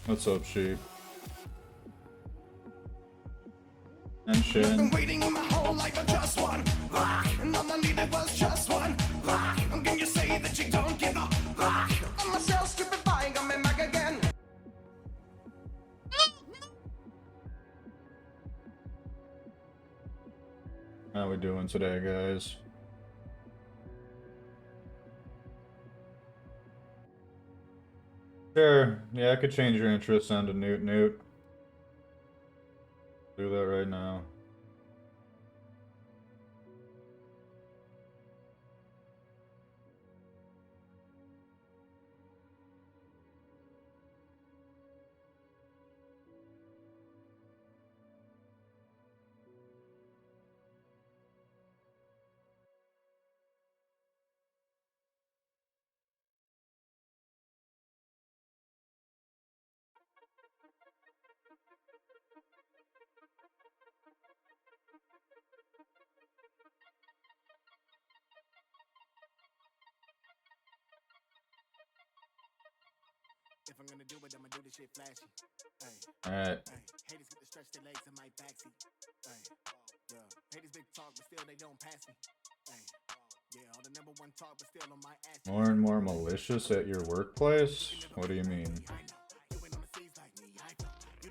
What's up, sheep? And shit. I've been waiting my whole life for just one rock, and all I needed was just one rock. Can you say that you don't give a rock? I'm myself stupefying, I'm back again. How we doing today, guys? Sure. Yeah, I could change your interest onto Newt Newt. Do that right now. If I'm gonna do it, I'ma do this shit flashy. Alright. Haters get to stretch their legs in my backseat. Yeah. Haters big talk, but still they don't pass me. Yeah, all the number one talk, but still on my ass. More and more malicious at your workplace? What do you mean?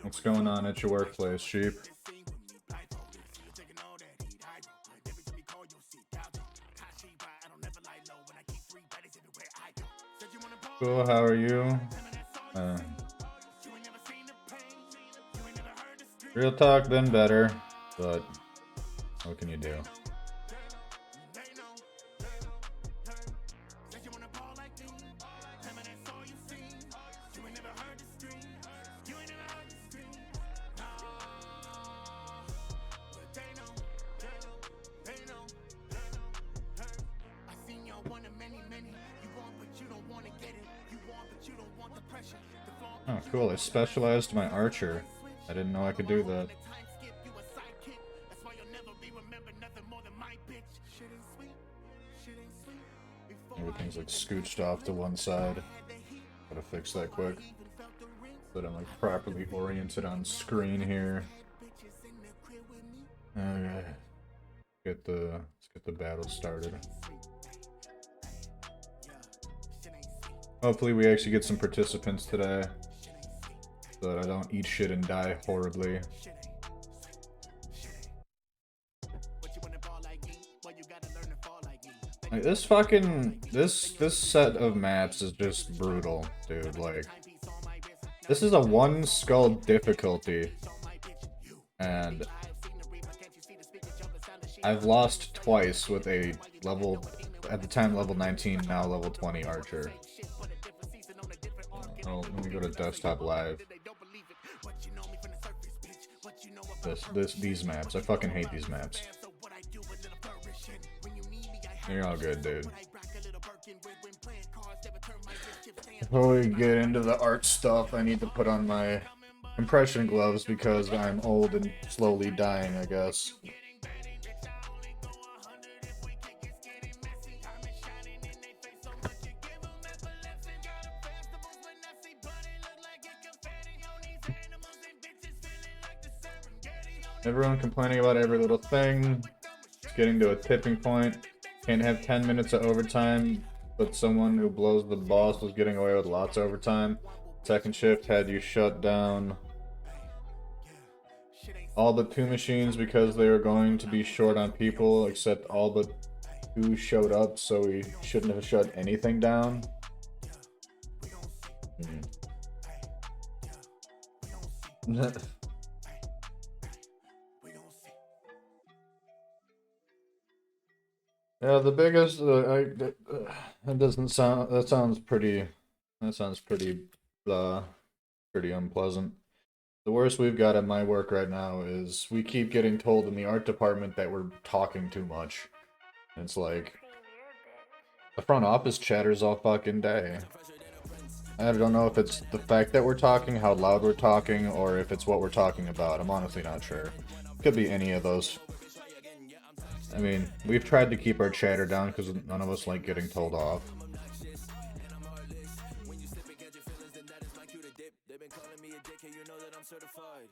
What's going on at your workplace, sheep? Cool, how are you? Real talk, been better, but what can you do? Oh, cool. I specialized my archer. I didn't know I could do that. Everything's like scooched off to one side. Gotta fix that quick. So that I'm like properly oriented on screen here. Okay. Let's get the battle started. Hopefully we actually get some participants today, so that I don't eat shit and die horribly. Like this set of maps is just brutal, dude. Like, this is a one skull difficulty, and I've lost twice with a level, at the time level 19, now level 20 archer. Oh, let me go to desktop live. These maps. I fucking hate these maps. You're all good, dude. Before we get into the art stuff, I need to put on my compression gloves because I'm old and slowly dying, I guess. Everyone complaining about every little thing. It's getting to a tipping point. Can't have 10 minutes of overtime, but someone who blows the boss was getting away with lots of overtime. Second shift had you shut down all but 2 machines because they were going to be short on people, except all but 2 showed up, so we shouldn't have shut anything down. Yeah, the biggest, that doesn't sound, that sounds pretty unpleasant. The worst we've got at my work right now is we keep getting told in the art department that we're talking too much. It's like, the front office chatters all fucking day. I don't know if it's the fact that we're talking, how loud we're talking, or if it's what we're talking about. I'm honestly not sure. Could be any of those. I mean, we've tried to keep our chatter down because none of us like getting told off.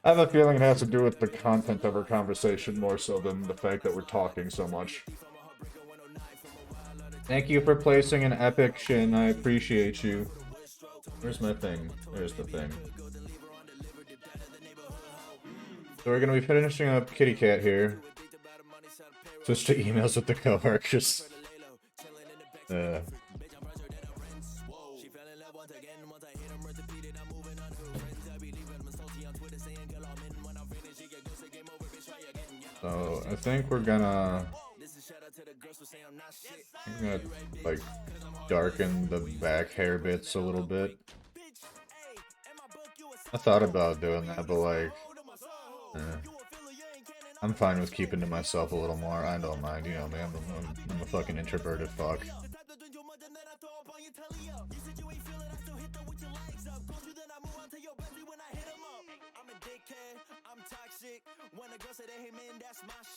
I have a feeling it has to do with the content of our conversation more so than the fact that we're talking so much. Thank you for placing an epic Shin. I appreciate you. Where's my thing? There's the thing. So we're gonna be finishing up Kitty Cat here. Switch to emails with the coworkers. So I think we're gonna like darken the back hair bits a little bit. I thought about doing that, but like, I'm fine with keeping to myself a little more. I don't mind, you know, man. I'm a fucking introverted fuck.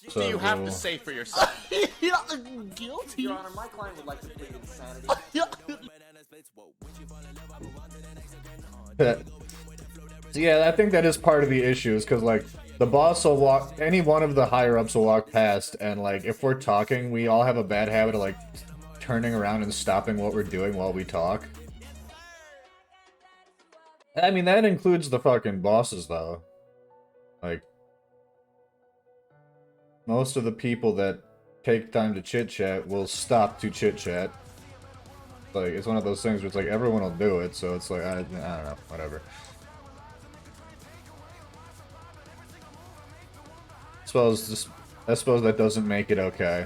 What do you have to say for yourself? Guilty. Your Honor, my client would like to plead insanity. So yeah, I think that is part of the issue, is because like the boss will walk, any one of the higher ups will walk past, and like if we're talking, we all have a bad habit of like turning around and stopping what we're doing while we talk. I mean, that includes the fucking bosses though. Like, most of the people that take time to chit-chat will stop to chit-chat. Like, it's one of those things where it's like, everyone will do it, so it's like, I don't know, whatever. I suppose that doesn't make it okay.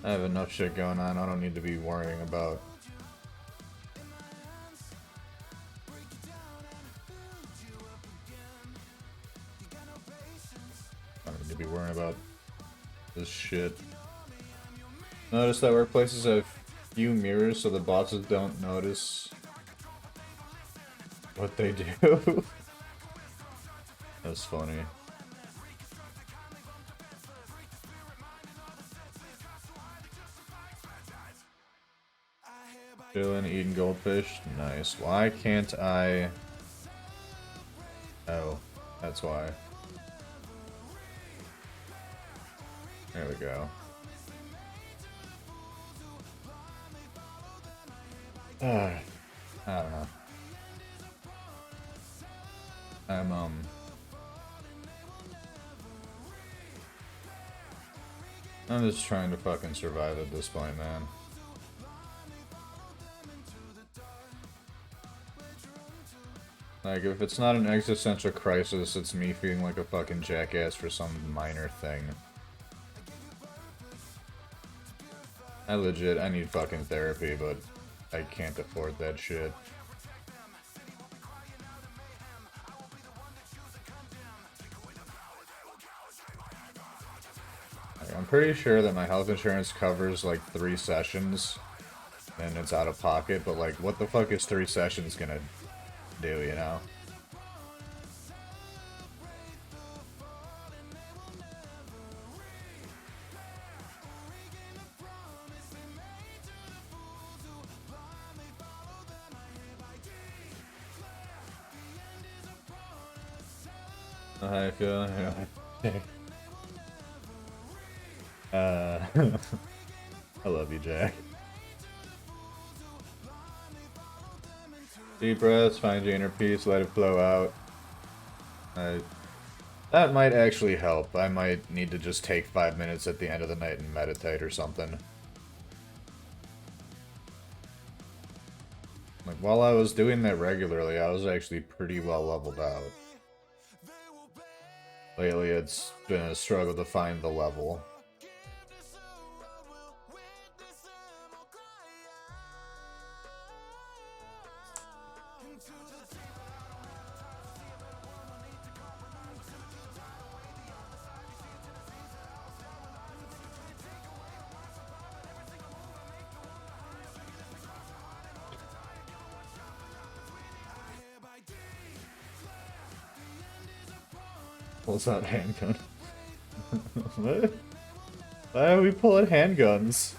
I have enough shit going on. I don't need to be worrying about. I don't need to be worrying about this shit. Notice that workplaces have few mirrors so the bosses don't notice what they do. That's funny. Chilling, eating goldfish. Nice. Why can't I... Oh, that's why. There we go. I don't know. I'm just trying to fucking survive at this point, man. Like, if it's not an existential crisis, it's me feeling like a fucking jackass for some minor thing. I need fucking therapy, but I can't afford that shit. Like, I'm pretty sure that my health insurance covers like 3 sessions, and it's out of pocket, but like, what the fuck is 3 sessions gonna do, you know? How I feel? I love you, Jack. Deep breaths, find your inner peace, let it flow out. That might actually help. I might need to just take 5 minutes at the end of the night and meditate or something. Like, while I was doing that regularly, I was actually pretty well leveled out. Lately, it's been a struggle to find the level. Pulls out handgun. What? Why are we pulling handguns?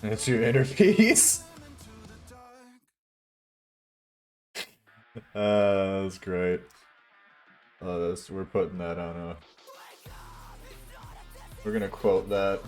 It's your inner peace. That's great. Oh, we're putting that on a. We're gonna quote that.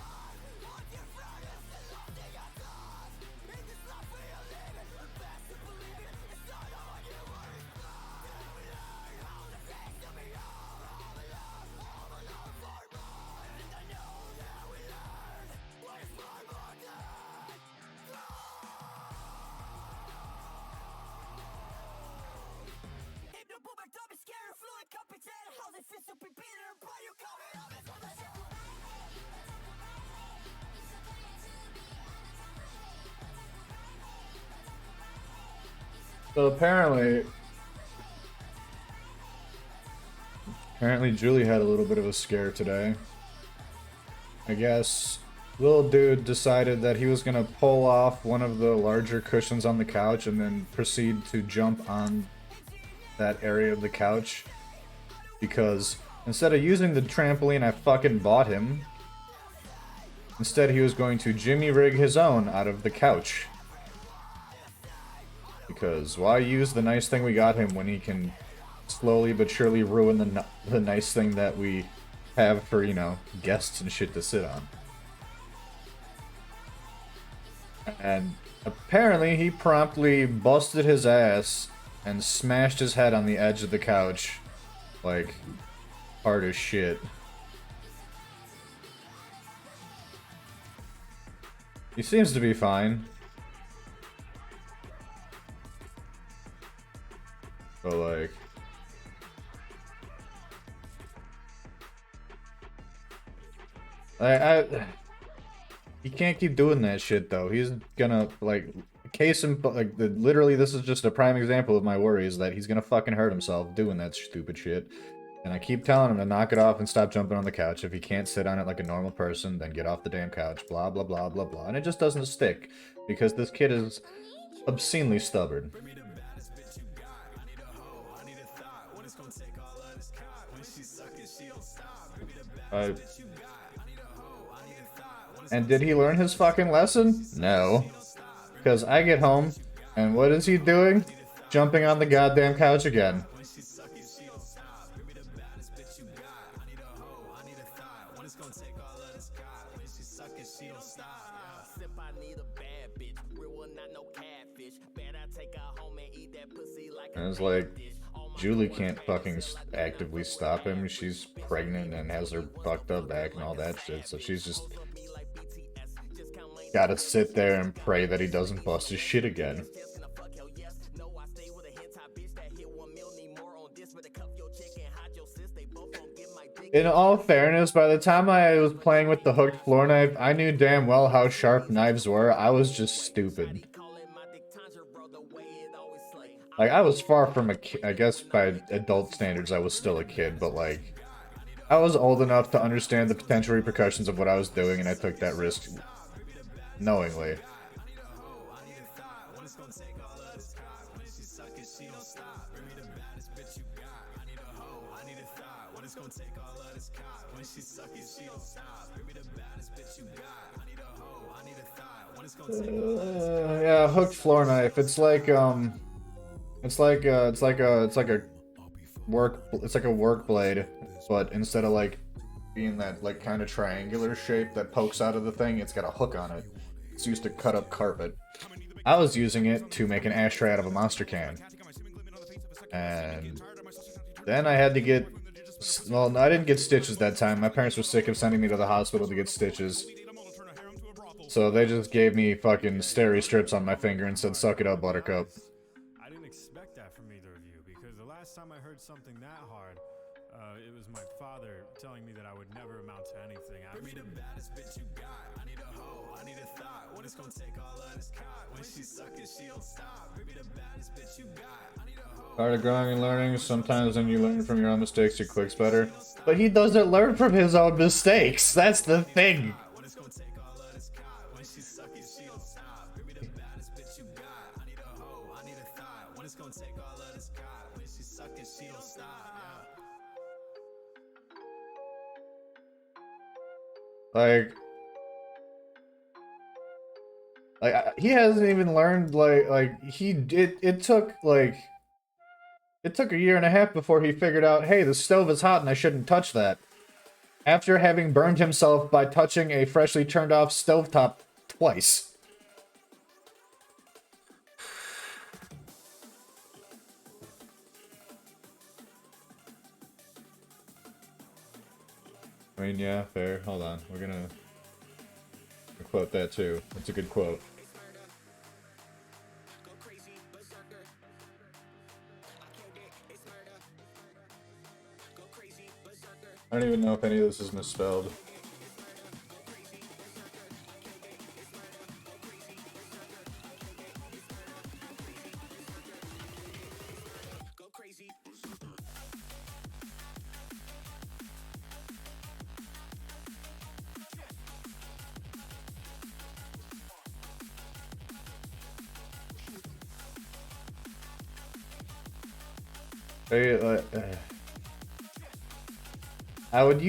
So apparently Julie had a little bit of a scare today. I guess little dude decided that he was gonna pull off one of the larger cushions on the couch and then proceed to jump on that area of the couch, because instead of using the trampoline I fucking bought him, instead he was going to jimmy rig his own out of the couch. Because why use the nice thing we got him when he can slowly but surely ruin the nice thing that we have for, you know, guests and shit to sit on. And apparently he promptly busted his ass and smashed his head on the edge of the couch. Like, hard as shit. He seems to be fine. But like, he can't keep doing that shit though. He's gonna like, literally this is just a prime example of my worries that he's gonna fucking hurt himself doing that stupid shit. And I keep telling him to knock it off and stop jumping on the couch. If he can't sit on it like a normal person, then get off the damn couch, blah blah blah blah blah. And it just doesn't stick because this kid is obscenely stubborn. And did he learn his fucking lesson? No. Because I get home, and what is he doing? Jumping on the goddamn couch again. And it's like, Julie can't fucking actively stop him. She's pregnant and has her fucked up back and all that shit. So she's just gotta sit there and pray that he doesn't bust his shit again. In all fairness, by the time I was playing with the hooked floor knife, I knew damn well how sharp knives were. I was just stupid. Like, I was far from a kid. I guess by adult standards, I was still a kid, but like, I was old enough to understand the potential repercussions of what I was doing, and I took that risk knowingly. Yeah, hooked floor knife. It's like a work blade, but instead of like being that like kind of triangular shape that pokes out of the thing, it's got a hook on it. It's used to cut up carpet. I was using it to make an ashtray out of a Monster can. And then I had to get, well, I didn't get stitches that time. My parents were sick of sending me to the hospital to get stitches. So they just gave me fucking steri strips on my finger and said, suck it up, buttercup. I didn't expect that from either of you, because the last time I heard something that hard, It was my father telling me that I would never amount to anything. Bring me the baddest bitch you got. I need a hoe, I need a thought. When it's gonna take all of this cock. When she suckin', she don't stop. Bring me the baddest bitch you got. I need a hoe. Part of growing and learning, sometimes when you learn from your own mistakes, it clicks better. But he doesn't learn from his own mistakes. That's the thing. When it's gonna take all of this cock. When she suckin', she don't stop. Bring me the baddest bitch you got. I need a hoe, I need a thought. When it's gonna take all of this cock. When she suckin', she don't stop. Like he hasn't even learned, it took a year and a half before he figured out, hey, the stove is hot and I shouldn't touch that. After having burned himself by touching a freshly turned off stovetop twice. I mean, yeah, fair. Hold on. We're gonna quote that too. That's a good quote. I don't even know if any of this is misspelled. I would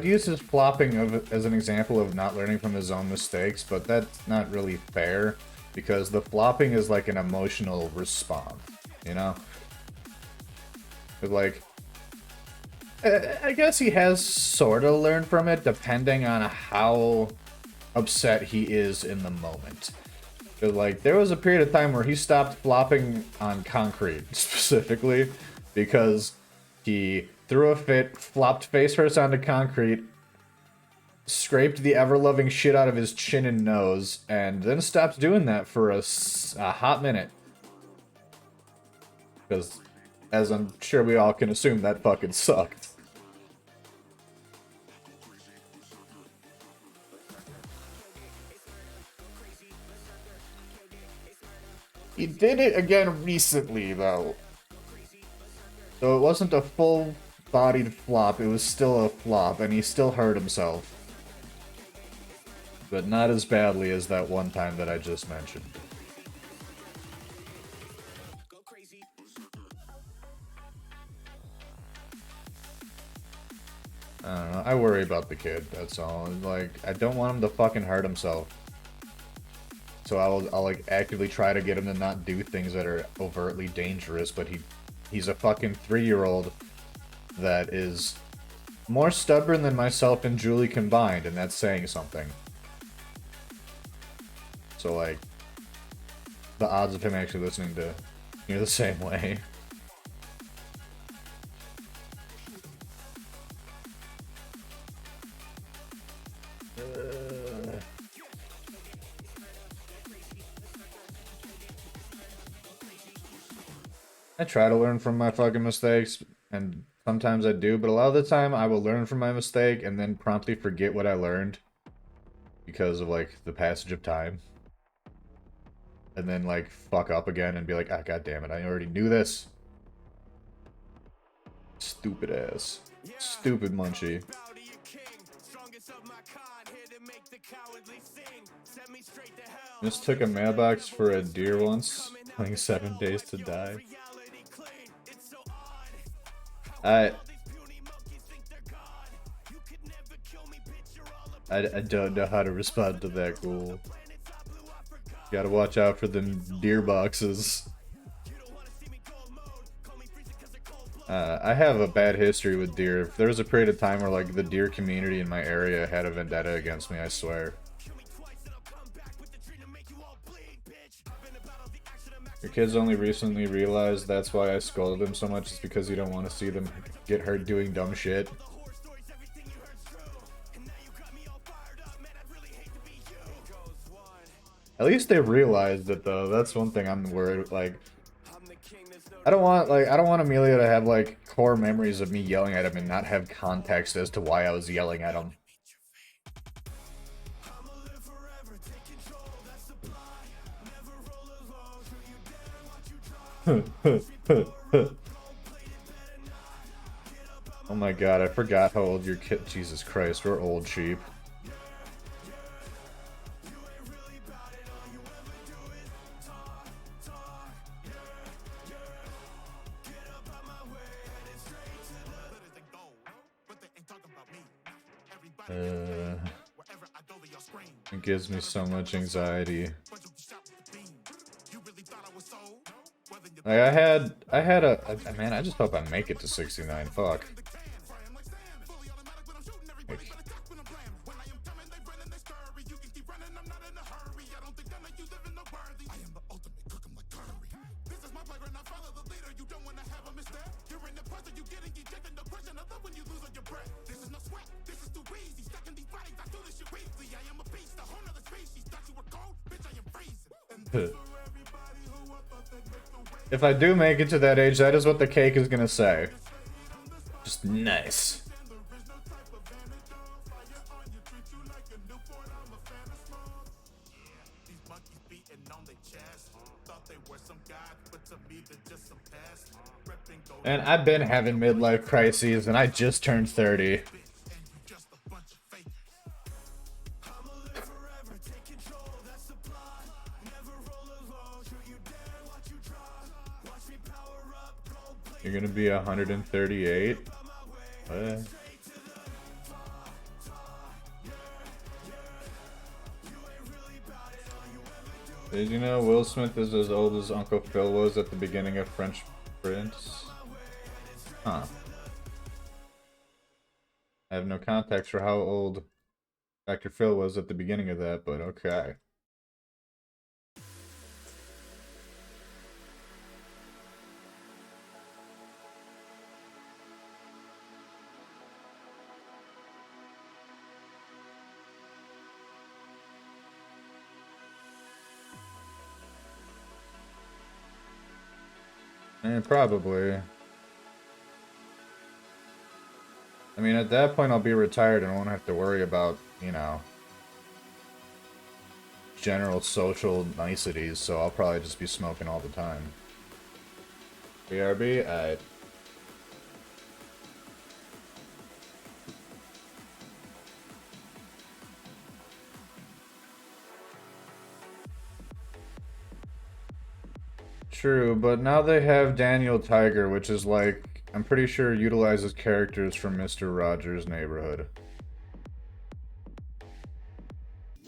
use his flopping as an example of not learning from his own mistakes, but that's not really fair because the flopping is like an emotional response, you know? But like, I guess he has sort of learned from it depending on how upset he is in the moment. But like, there was a period of time where he stopped flopping on concrete specifically because he threw a fit, flopped face first onto concrete, scraped the ever-loving shit out of his chin and nose, and then stopped doing that for a hot minute. Because, as I'm sure we all can assume, that fucking sucked. He did it again recently, though. So it wasn't a full-bodied flop, it was still a flop, and he still hurt himself. But not as badly as that one time that I just mentioned. I don't know, I worry about the kid, that's all. Like, I don't want him to fucking hurt himself. So I'll like actively try to get him to not do things that are overtly dangerous, but he's a fucking 3-year-old that is more stubborn than myself and Julie combined, and that's saying something. So like, the odds of him actually listening to me the same way. I try to learn from my fucking mistakes, and sometimes I do, but a lot of the time I will learn from my mistake and then promptly forget what I learned because of, like, the passage of time. And then, like, fuck up again and be like, ah, god damn it, I already knew this. Stupid ass. Stupid Munchie. Just took a mailbox for a deer once, playing 7 Days to Die. I don't know how to respond to that, Ghoul. Gotta watch out for them deer boxes. I have a bad history with deer. There was a period of time where, like, the deer community in my area had a vendetta against me, I swear. Your kids only recently realized that's why I scolded them so much, is because you don't want to see them get hurt doing dumb shit. At least they realized it, though. That's one thing I'm worried, like, I don't want Amelia to have, like, core memories of me yelling at him and not have context as to why I was yelling at him. Oh my god, I forgot how old your kid. Jesus Christ, we're old sheep. It gives me so much anxiety. Like I had a man, I just hope I make it to 69. Fuck. Like, if I do make it to that age, that is what the cake is gonna say. Just nice. And I've been having midlife crises, and I just turned 30. You're gonna be 138? What? Did you know Will Smith is as old as Uncle Phil was at the beginning of Fresh Prince? Huh. I have no context for how old Dr. Phil was at the beginning of that, but okay. Probably. I mean, at that point, I'll be retired and I won't have to worry about, you know, general social niceties, so I'll probably just be smoking all the time. BRB? Alright. True, but now they have Daniel Tiger, which is like, I'm pretty sure utilizes characters from Mr. Rogers' Neighborhood.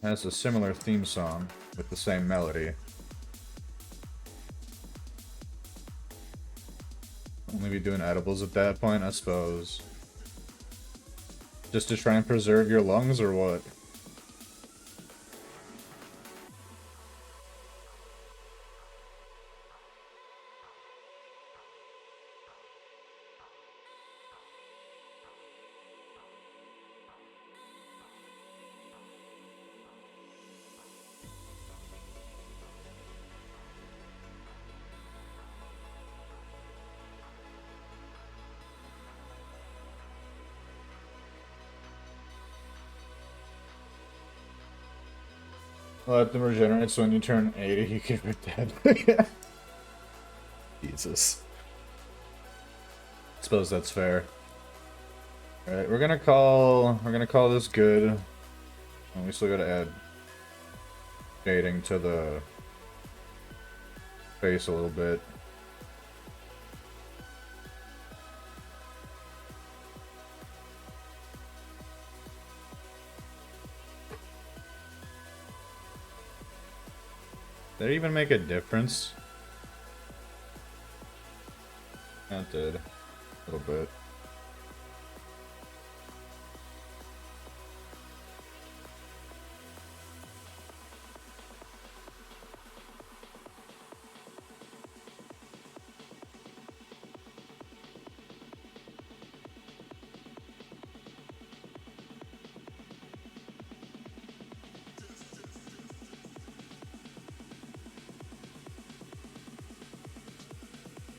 Has a similar theme song with the same melody. Only be doing edibles at that point, I suppose. Just to try and preserve your lungs or what? Let them regenerate so when you turn 80 you can be dead. Jesus. Suppose that's fair. Alright, we're gonna call this good. And we still gotta add shading to the face a little bit. Did it even make a difference? That did. A little bit.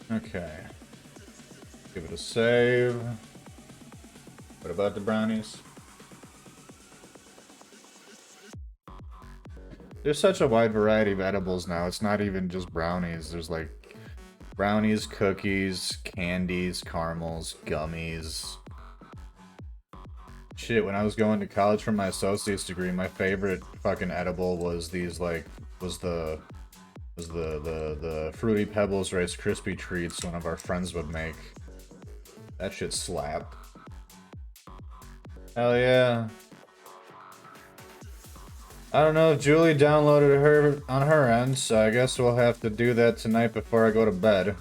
Okay. Give it a save. What about the brownies? There's such a wide variety of edibles now. It's not even just brownies. There's like brownies, cookies, candies, caramels, gummies. Shit, when I was going to college for my associate's degree, my favorite fucking edible was these the Fruity Pebbles Rice Krispie treats one of our friends would make. That shit slapped. Hell yeah. I don't know if Julie downloaded her on her end, so I guess we'll have to do that tonight before I go to bed.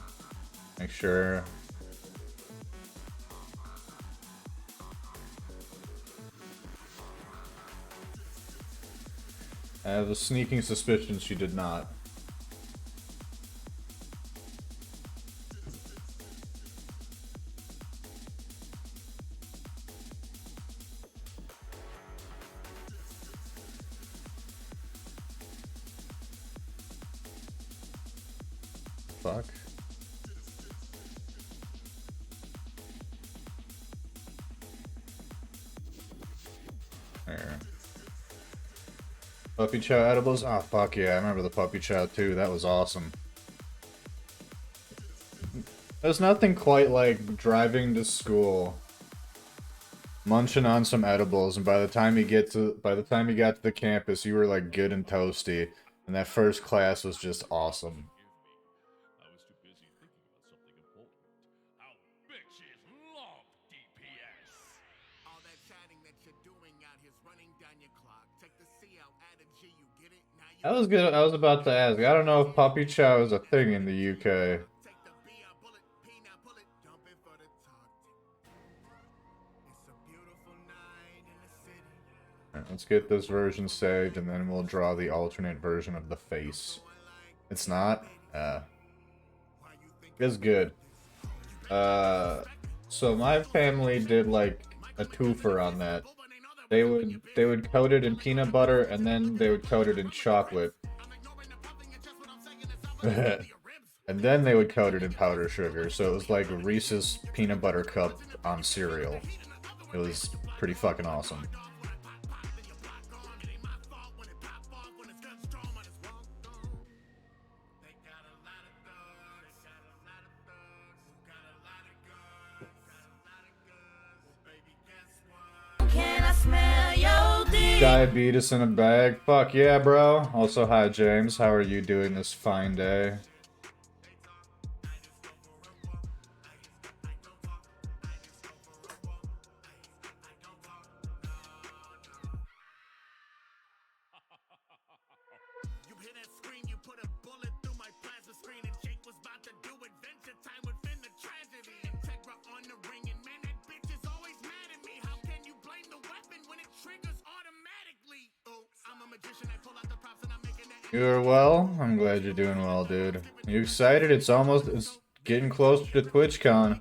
Make sure. I have a sneaking suspicion she did not. Fuck. There. Puppy Chow edibles? Oh fuck yeah, I remember the Puppy Chow too, that was awesome. There's nothing quite like driving to school, munching on some edibles, and by the time you got to the campus, you were like good and toasty, and that first class was just awesome. I was too busy thinking about something important. How bitches love DPS. All that chatting that you're doing out here's running down your clock. Take the C out, add a G, you get it? Now you That was good. I was about to ask. I don't know if Puppy Chow is a thing in the UK. take the B out, bullet, P now bullet, dump it for the talk. It's a beautiful night in the city. Alright, let's get this version saved, and then we'll draw the alternate version of the face. It's not? It's good. So my family did like a twofer on that. They would coat it in peanut butter, and then they would coat it in chocolate. And then they would coat it in powdered sugar, so it was like a Reese's peanut butter cup on cereal. It was pretty fucking awesome. Can I smell your dick? Diabetes in a bag. Fuck yeah, bro. Also, hi, James. How are you doing this fine day? You hear that scream, you put a bullet through my plasma screen, and Jake was about to do adventure time within the tragedy. Integra on the ring, and man, that bitch is always mad at me. How can you blame the weapon when it triggers automatically? Oh, I'm a magician, I pull out the props and I'm making that. You're well? I'm glad you're doing well, dude. You excited? It's getting closer to TwitchCon.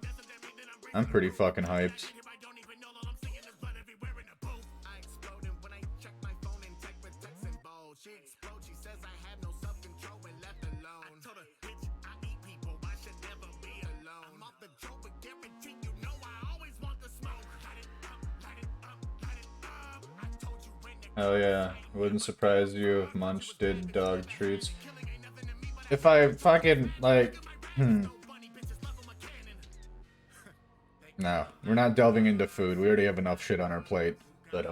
I'm pretty fucking hyped. I don't even know that I'm singing this blood everywhere in the booth. I exploded when I checked my phone and tech with text and bold. She explode, she says I have no self-control when left alone. I told her, bitch, I eat people, I should never be alone. I'm off the joke, but guarantee you know I always want the smoke. Light it up, light it up, light it up. I told you when the Hell yeah. Wouldn't surprise you if Munch did dog treats. If I fucking, like, No, we're not delving into food. We already have enough shit on our plate. But,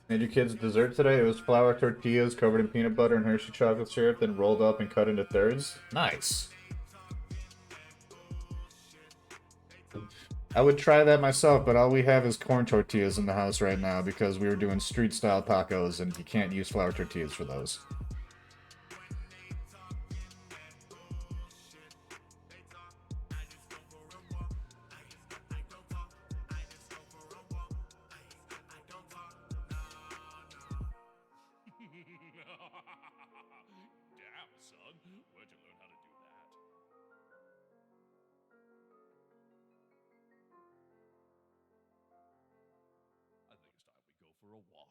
Made your kids dessert today? It was flour tortillas covered in peanut butter and Hershey chocolate syrup, then rolled up and cut into thirds. Nice. I would try that myself, but all we have is corn tortillas in the house right now because we were doing street-style tacos, and you can't use flour tortillas for those. Damn, son. Where'd you learn how to do that? I think it's time we go for a walk.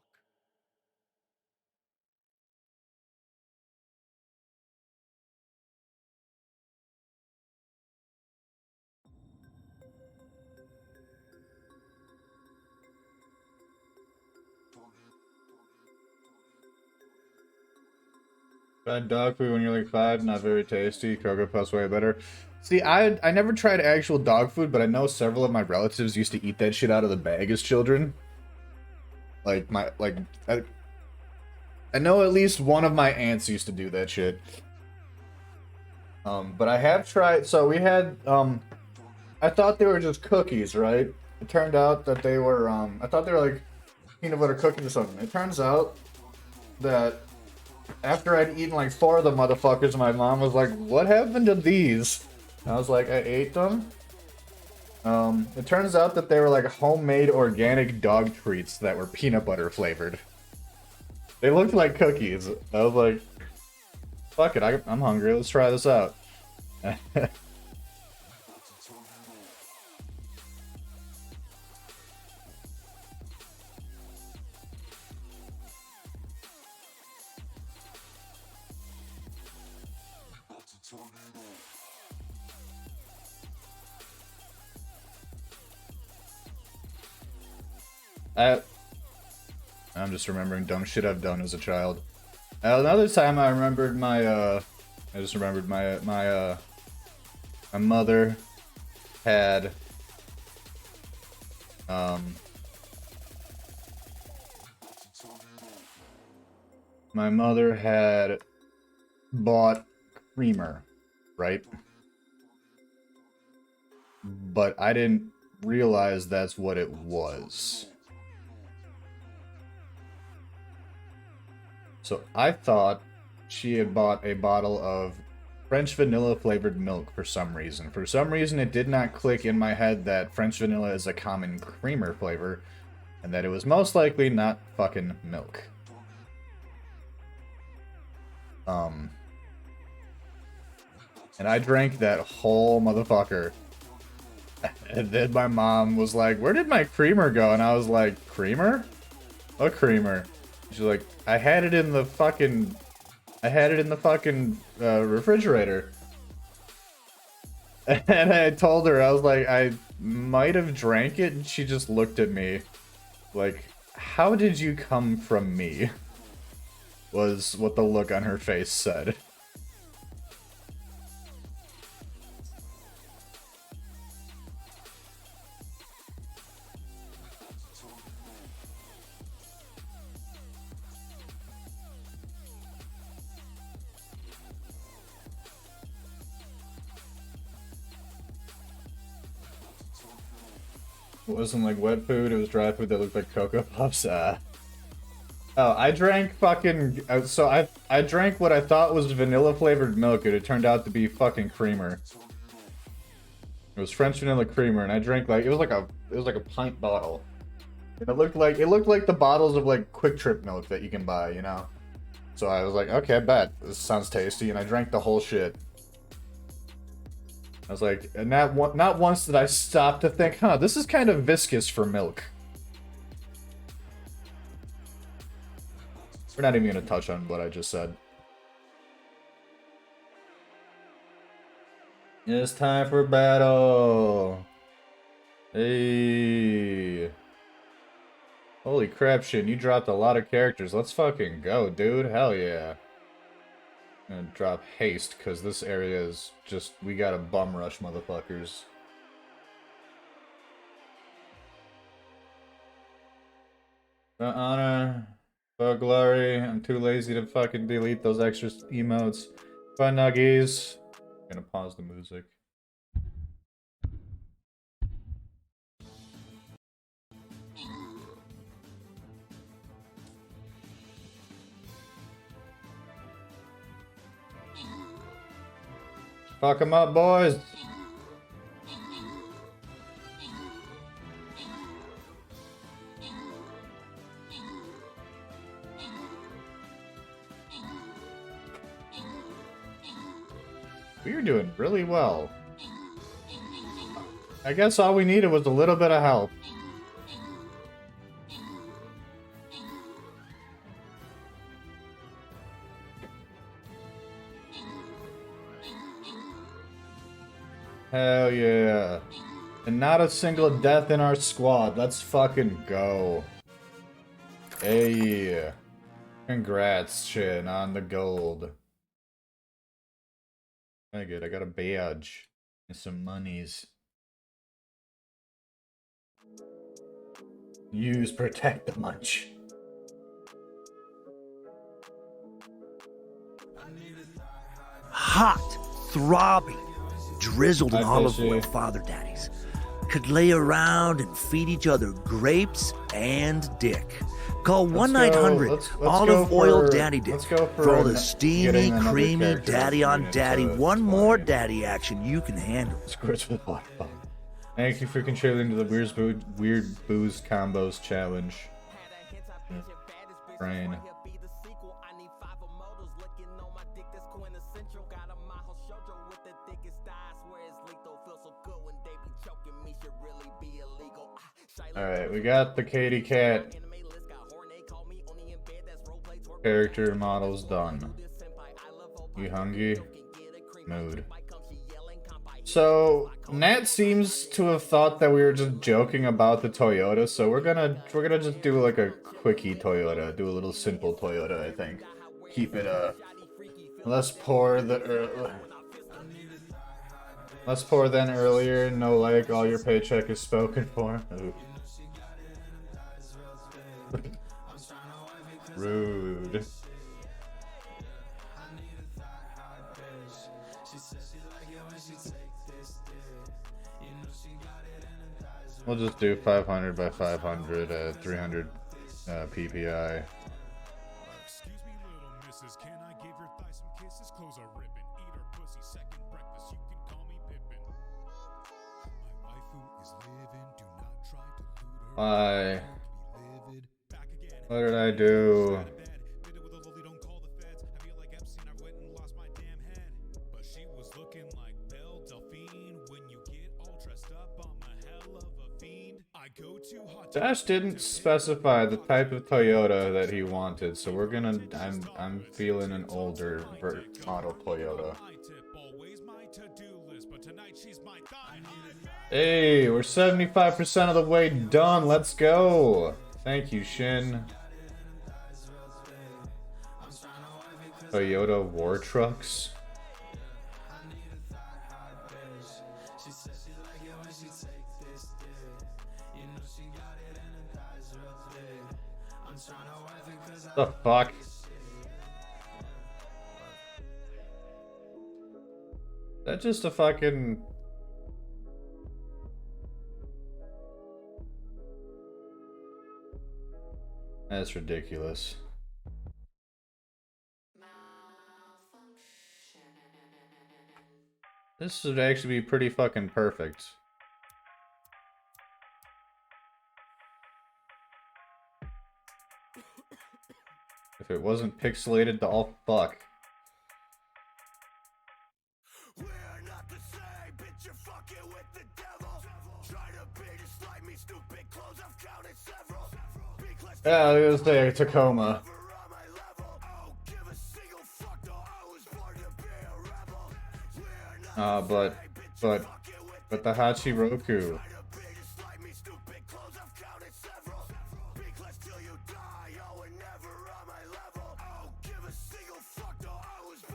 Tried dog food when you're like 5, not very tasty. Cocoa Puffs way better. See, I never tried actual dog food, but I know several of my relatives used to eat that shit out of the bag as children. Like I know at least one of my aunts used to do that shit. But I have tried. So we had I thought they were just cookies, right? It turned out that they were I thought they were like peanut butter cookies or something. It turns out that after I'd eaten like 4 of the motherfuckers, my mom was like, "What happened to these?" And I was like, "I ate them." It turns out that they were like homemade organic dog treats that were peanut butter flavored. They looked like cookies. I was like, fuck it, I'm hungry, let's try this out. I'm just remembering dumb shit I've done as a child. Another time I remembered my my mother had my mother had bought creamer, right? But I didn't realize that's what it was. So I thought she had bought a bottle of French vanilla flavored milk for some reason. For some reason it did not click in my head that French vanilla is a common creamer flavor, and that it was most likely not fucking milk. And I drank that whole motherfucker. And then my mom was like, "Where did my creamer go?" And I was like, "Creamer? What creamer?" She's like, I had it in the fucking refrigerator. And I told her, I was like, I might have drank it, and she just looked at me like, how did you come from me? Was what the look on her face said. It wasn't like wet food, it was dry food that looked like Cocoa Puffs. Oh, I drank fucking... So I drank what I thought was vanilla flavored milk, and it turned out to be fucking creamer. It was French vanilla creamer, and I drank like... It was like a pint bottle. And it looked like the bottles of like Quick Trip milk that you can buy, you know? So I was like, okay, I bet. This sounds tasty, and I drank the whole shit. I was like, and not once did I stop to think, huh, this is kind of viscous for milk. We're not even going to touch on what I just said. It's time for battle. Hey. Holy crap, Shin, you dropped a lot of characters. Let's fucking go, dude. Hell yeah. I'm gonna drop haste, because this area is just... We gotta bum rush motherfuckers. For honor, for glory, I'm too lazy to fucking delete those extra emotes. Fun nuggies. I'm gonna pause the music. Fuck 'em up, boys! We're doing really well. I guess all we needed was a little bit of help. Hell yeah. And not a single death in our squad. Let's fucking go. Hey. Congrats, Shin, on the gold. I good. I got a badge and some monies. Use protect the munch. Hot, throbbing, drizzled in Hi, olive Fishy. oil father daddies could lay around and feed each other grapes and dick. Call Let's 1-900 let's olive go oil for- daddy dick let's go for all the getting steamy, another creamy character daddy on that's daddy, into one more 20. daddy action you can handle. Squirts with hot fun. Thank you for contributing to the weird booze combos challenge. Brain. Alright, we got the Katy Cat character models done. You hungry? Mood. So Nat seems to have thought that we were just joking about the Toyota, so we're gonna just do like a quickie Toyota, do a little simple Toyota, I think. Keep it less poor than earlier, no like all your paycheck is spoken for. Ooh. Rude. We'll just do 500 by 500 at 300 PPI. Excuse me, little missus, can I give your thigh some kisses? Close a ribbon, eat her pussy, second breakfast, you can call me Pippin. My waifu is living, do not try to loot her. Why? Livid. Back again. What did I do? Did it with a lily, don't call the feds. I feel like Epstein, I went and lost my damn head. But she was looking like Belle Delphine. When you get all dressed up, I'm a hell of a fiend. I go too hot. Josh didn't specify the type of Toyota that he wanted, so we're gonna. I'm feeling an older model Toyota. My tip, always my to-do list, but tonight she's my thigh. Hey, we're 75% of the way done. Let's go. Thank you, Shin. Toyota War Trucks. The fuck? That's just a fucking... That's ridiculous. This would actually be pretty fucking perfect. If it wasn't pixelated to all fuck. We're not the same, bitch, you're fucking with the devil. Try to be just like me, stupid clothes, I've counted several. Yeah, I was gonna say a Tacoma. But the Hachiroku.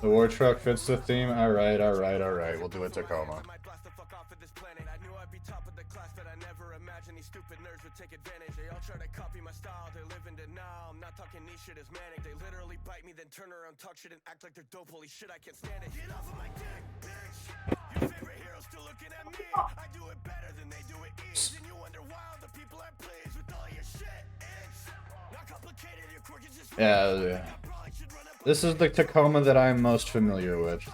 The war truck fits the theme. Alright, alright, alright. We'll do a Tacoma. Try to copy my style, they live in denial. I'm not talking niche shit is manic. They literally bite me, then turn around, talk shit, and act like they're dope. Holy shit, I can't stand it. Get off of my dick, bitch. Your favorite hero's still looking at me. I do it better than they do it easy. And you wonder why all the people are pleased with all your shit. It's not complicated, your quirk is just Yeah. This is the Tacoma that I'm most familiar with.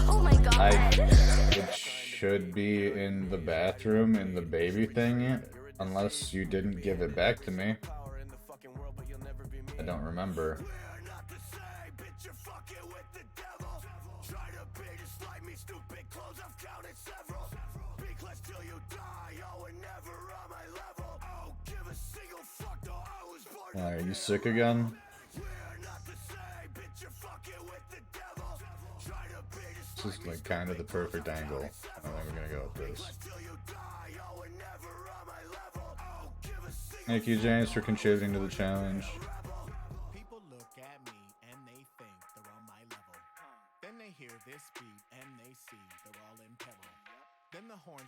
Oh my god. It should be in the bathroom in the baby thing, unless you didn't give it back to me. I don't remember. Are you sick again? This is like kind of the perfect angle. I think we're gonna go with this. Thank you, James, for contributing to the challenge. People look at me and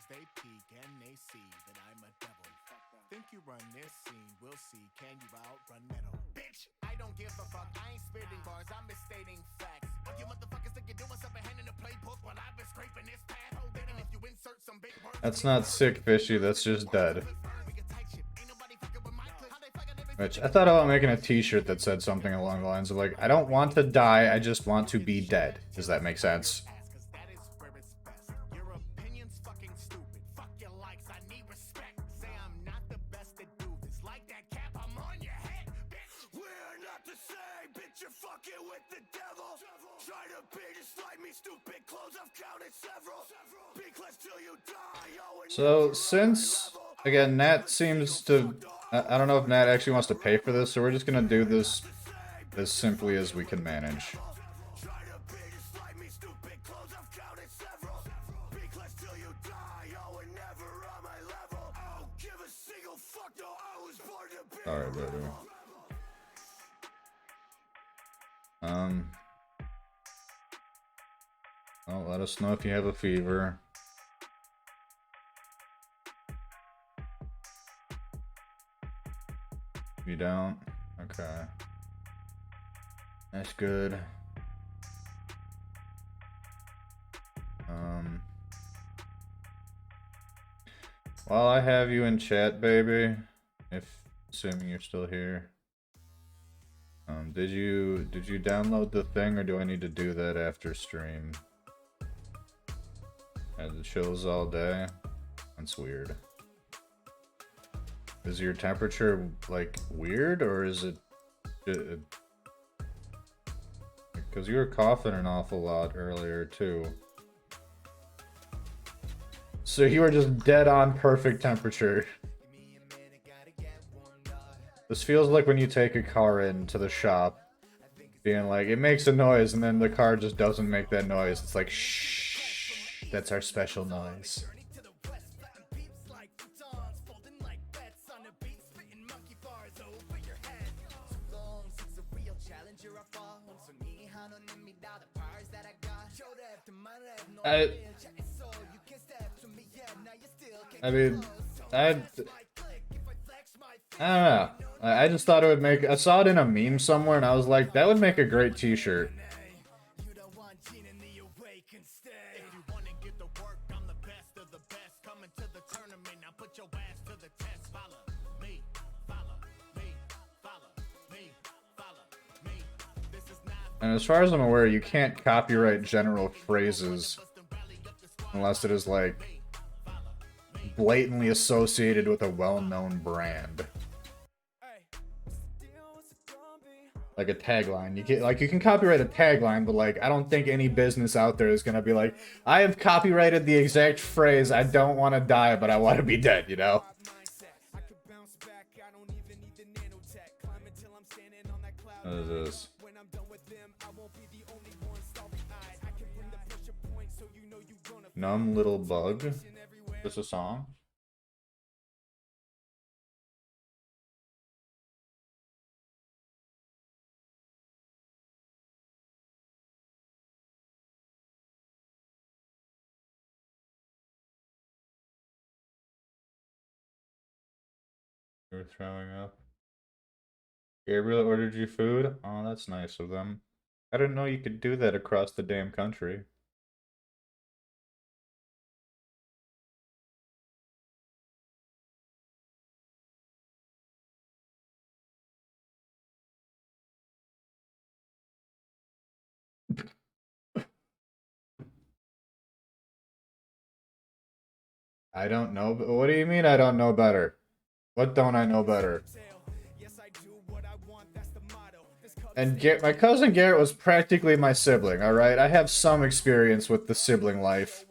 they peek and they see that I'm a devil. Think you run this scene, we'll see. Can you outrun metal? Bitch, I don't give a fuck. I ain't spitting bars, I'm just stating facts. All you motherfuckers think you're doing something hand in the playbook, but I've been scraping this pad. Hold it, and if you insert some big words, That's not sick, fishy. That's just dead. Which I thought about making a t-shirt that said something along the lines of like, I don't want to die, I just want to be dead. Does that make sense? Your opinion's fucking stupid. Fuck your likes, I need respect. Say I'm not the best to do this. Like that cap, I'm on your head, bitch. We're not the same, bitch. You're fucking with the devil. Try to be just like me, stupid clothes. I've counted several. Be close till you die. So since again, Nat seems to, I don't know if Nat actually wants to pay for this, so we're just gonna do this as simply as we can manage. Alright, baby. Well, let us know if you have a fever. You don't? Okay. That's good. While I have you in chat, baby, assuming you're still here. Did you download the thing, or do I need to do that after stream? As it shows all day? That's weird. Is your temperature, like, weird, or is it... Because you were coughing an awful lot earlier, too. So you were just dead on perfect temperature. This feels like when you take a car into the shop, being like, it makes a noise, and then the car just doesn't make that noise. It's like, shh, that's our special noise. I mean, I don't know. I just thought it would make... I saw it in a meme somewhere, and I was like, that would make a great t-shirt. And as far as I'm aware, you can't copyright general phrases unless it is, like, blatantly associated with a well-known brand. Like a tagline. You can copyright a tagline, but like I don't think any business out there is gonna be like, I have copyrighted the exact phrase, I don't want to die, but I want to be dead, you know? What is this? Numb Little Bug? Is this a song? You're throwing up. Gabriel ordered you food? Oh, that's nice of them. I didn't know you could do that across the damn country. I don't know. What do you mean I don't know better? What don't I know better? And my cousin Garrett was practically my sibling, alright? I have some experience with the sibling life.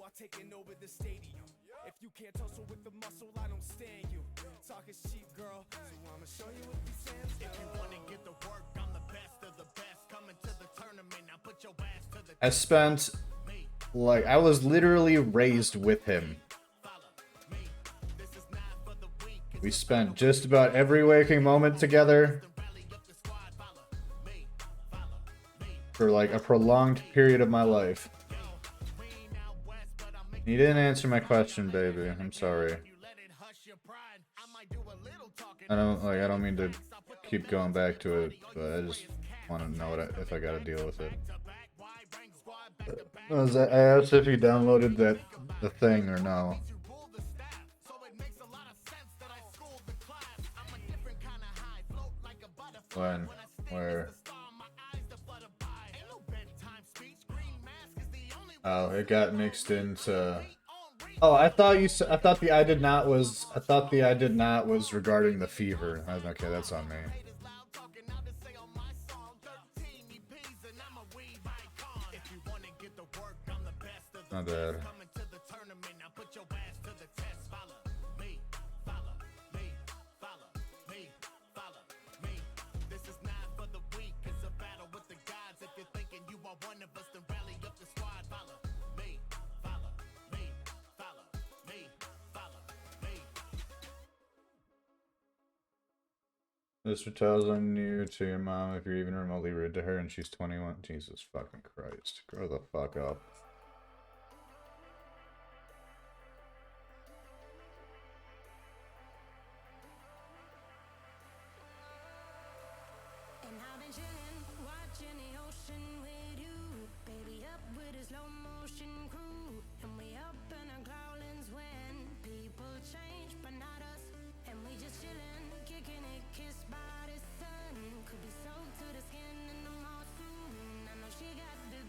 I spent, like, I was literally raised with him. We spent just about every waking moment together for like a prolonged period of my life. You didn't answer my question, baby. I'm sorry. I don't mean to keep going back to it, but I just want to know if I gotta deal with it. I asked if you downloaded the thing or no. When? Where? Oh, it got mixed into. Oh, I thought the I did not was regarding the fever. Okay, that's on me. Not bad. Mr. tells I'm new to your mom if you're even remotely rude to her and she's 21. Jesus fucking Christ. Grow the fuck up.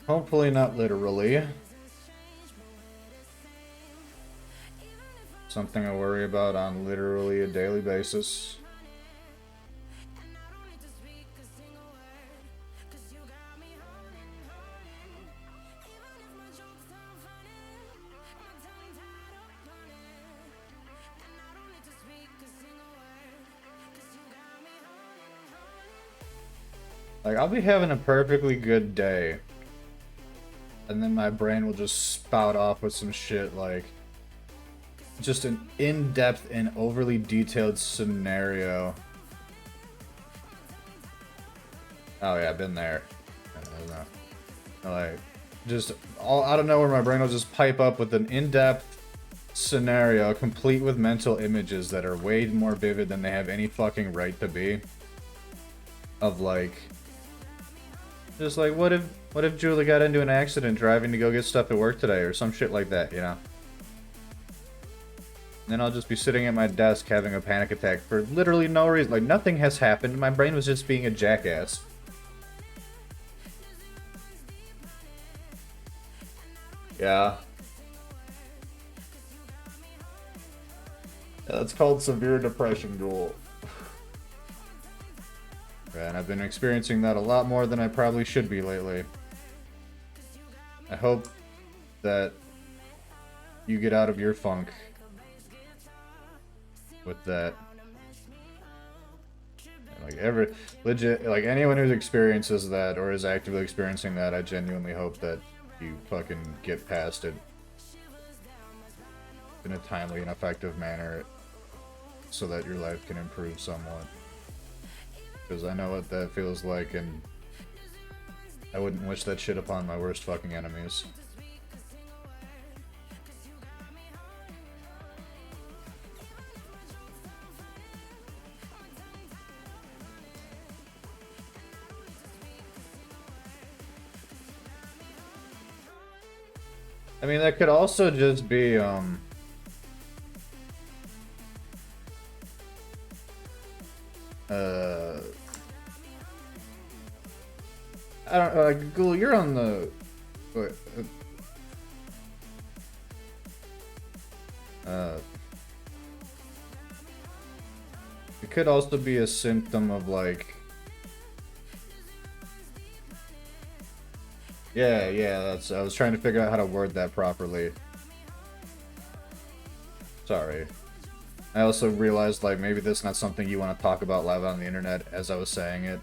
Hopefully not literally. Something I worry about on literally a daily basis. Like, I'll be having a perfectly good day, and then my brain will just spout off with some shit like just an in-depth and overly detailed scenario. Oh yeah, I've been there. I don't know. Like, just all out of nowhere, my brain will just pipe up with an in-depth scenario, complete with mental images that are way more vivid than they have any fucking right to be. Of like, just like, what if Julie got into an accident driving to go get stuff at work today, or some shit like that, you know? And then I'll just be sitting at my desk having a panic attack for literally no reason. Like, nothing has happened. My brain was just being a jackass. Yeah. That's called severe depression, Joel. And I've been experiencing that a lot more than I probably should be lately. I hope that you get out of your funk with that. And like anyone who experiences that or is actively experiencing that, I genuinely hope that you fucking get past it in a timely and effective manner so that your life can improve somewhat. Because I know what that feels like, and I wouldn't wish that shit upon my worst fucking enemies. I mean, that could also just be, I don't know, Ghoul, you're on the... Wait, it could also be a symptom of, like... Yeah, I was trying to figure out how to word that properly. Sorry. I also realized, like, maybe that's not something you want to talk about live on the internet as I was saying it.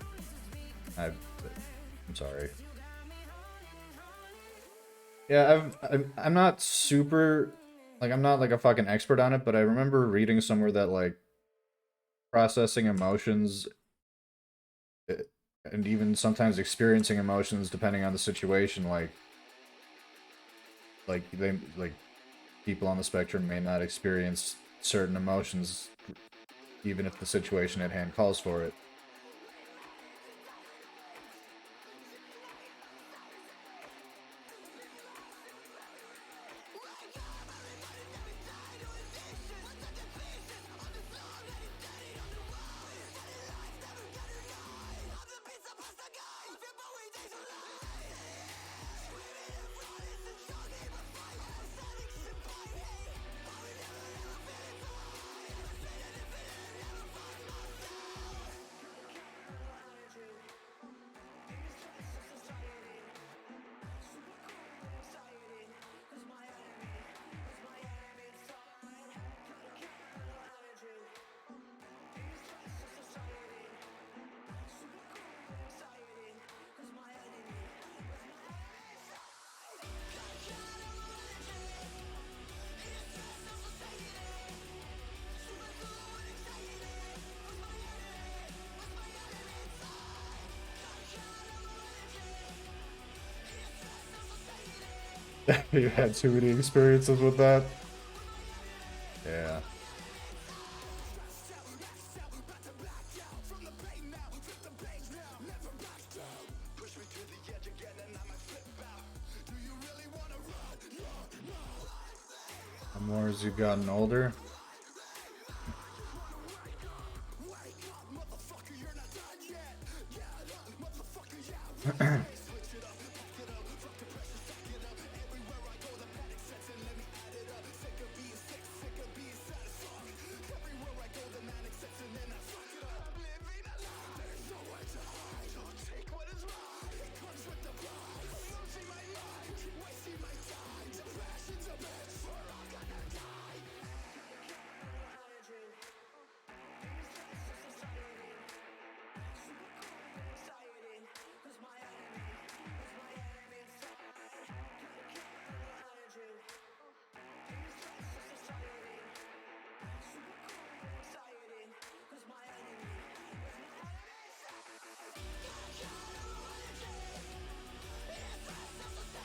I'm sorry. Yeah, I'm not super, like, I'm not like a fucking expert on it, but I remember reading somewhere that, like, processing emotions and even sometimes experiencing emotions depending on the situation, like people on the spectrum may not experience certain emotions, even if the situation at hand calls for it. You had too many experiences with that? Yeah. The more as you've gotten older.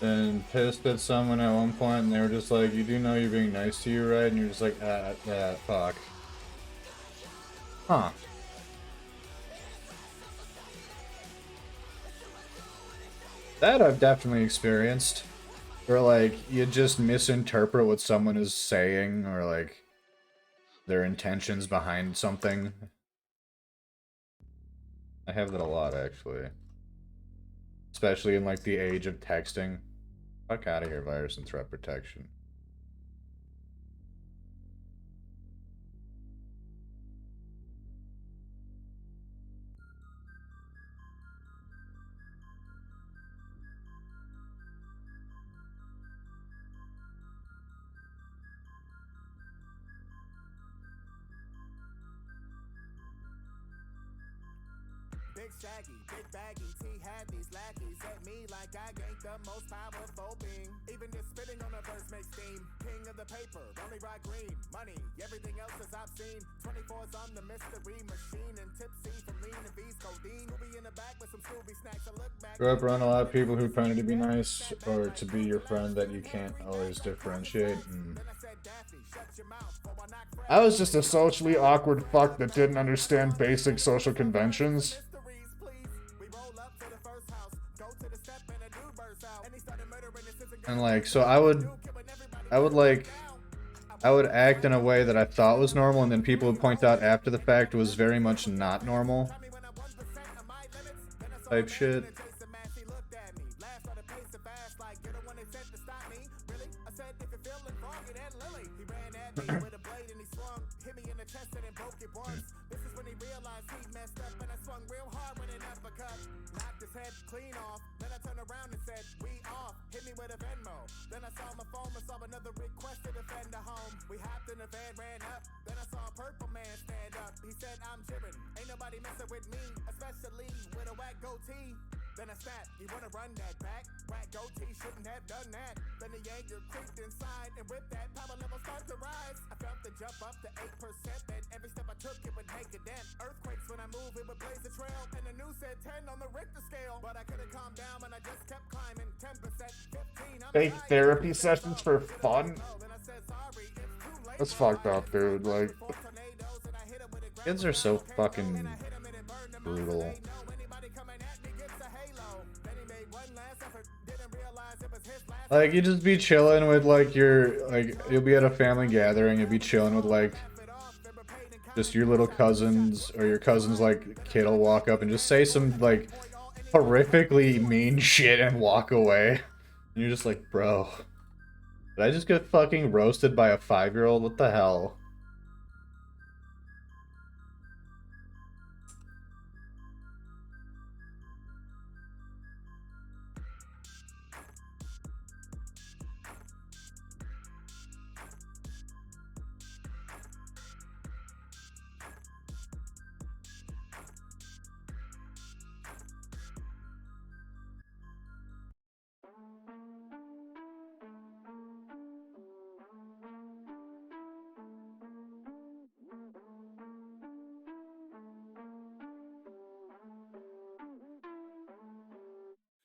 And pissed at someone at one point, and they were just like, "You do know you're being nice to you, right?" And you're just like, fuck. Huh. That I've definitely experienced. Where, like, you just misinterpret what someone is saying, or, like, their intentions behind something. I have that a lot, actually. Especially in, like, the age of texting. Fuck out of here, virus and threat protection. Big shaggy, big baggy, T had these lackeys at me like I ain't the most powerful being. Even just spitting on a verse makes steam. King of the paper, only rock green. Money, everything else is obscene. 24's on the mystery machine and tipsy from lean and V's codeine. We'll be in the back with some Scooby snacks. I look back. Grew up around a lot of people who trying to be nice or to be your friend that you can't always differentiate. I was just a socially awkward fuck that didn't understand basic social conventions. And like, so I would act in a way that I thought was normal, and then people would point out after the fact was very much not normal. Type shit. Clean off, then I turned around and said, "We off." Hit me with a Venmo. Then I saw my phone, I saw another request to defend the home. We hopped in the van, ran up. Then I saw a purple man stand up. He said, "I'm jibbing. Ain't nobody messing with me, especially with a whack goatee." Then I snapped, "You wanna run that back? Whack goatee shouldn't have done that." Then the anger creeped inside, and with that, power level started to rise. I felt the jump up to 8%. Then every step I took, it would make a dent. Earthquakes when I move, it would blaze a trail. And the news said 10 on the Richter scale. But I could've calmed down, and I just kept climbing. 10%, 15. Fake therapy sessions for fun. Then I said, That's fucked up, dude. Like, kids are so fucking brutal. Like, you just be chilling with, like, you'll be at a family gathering, you'll be chilling with, like, just your little cousins, or your cousin's, like, kid will walk up and just say some, like, horrifically mean shit and walk away. And you're just like, bro, did I just get fucking roasted by a 5-year-old? What the hell?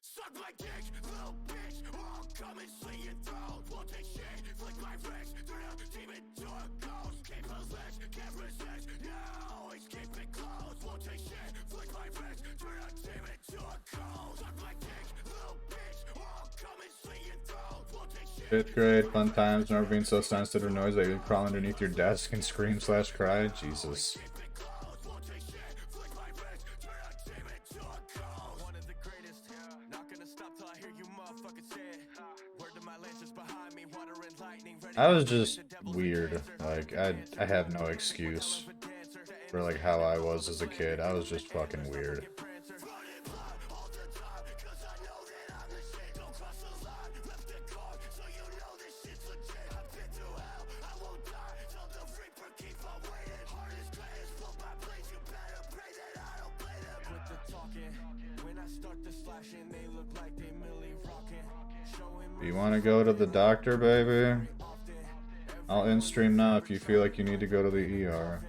Suck my dick, little bitch, or I'll come and sling your throat. Won't take shit, flick my wrist, turn a demon to a ghost. Can't possess, can't resist, yeah, always keep it close. Won't take shit, flick my wrist, turn a demon to a ghost. Suck my dick, little bitch, or I'll come and sling your throat. Won't take shit. 5th grade, fun times, never being so sensitive to noise that you crawl underneath your desk and scream/cry. Jesus. I was just weird. Like, I have no excuse for, like, how I was as a kid. I was just fucking weird. You want to go to the doctor, baby? I'll end stream now if you feel like you need to go to the ER.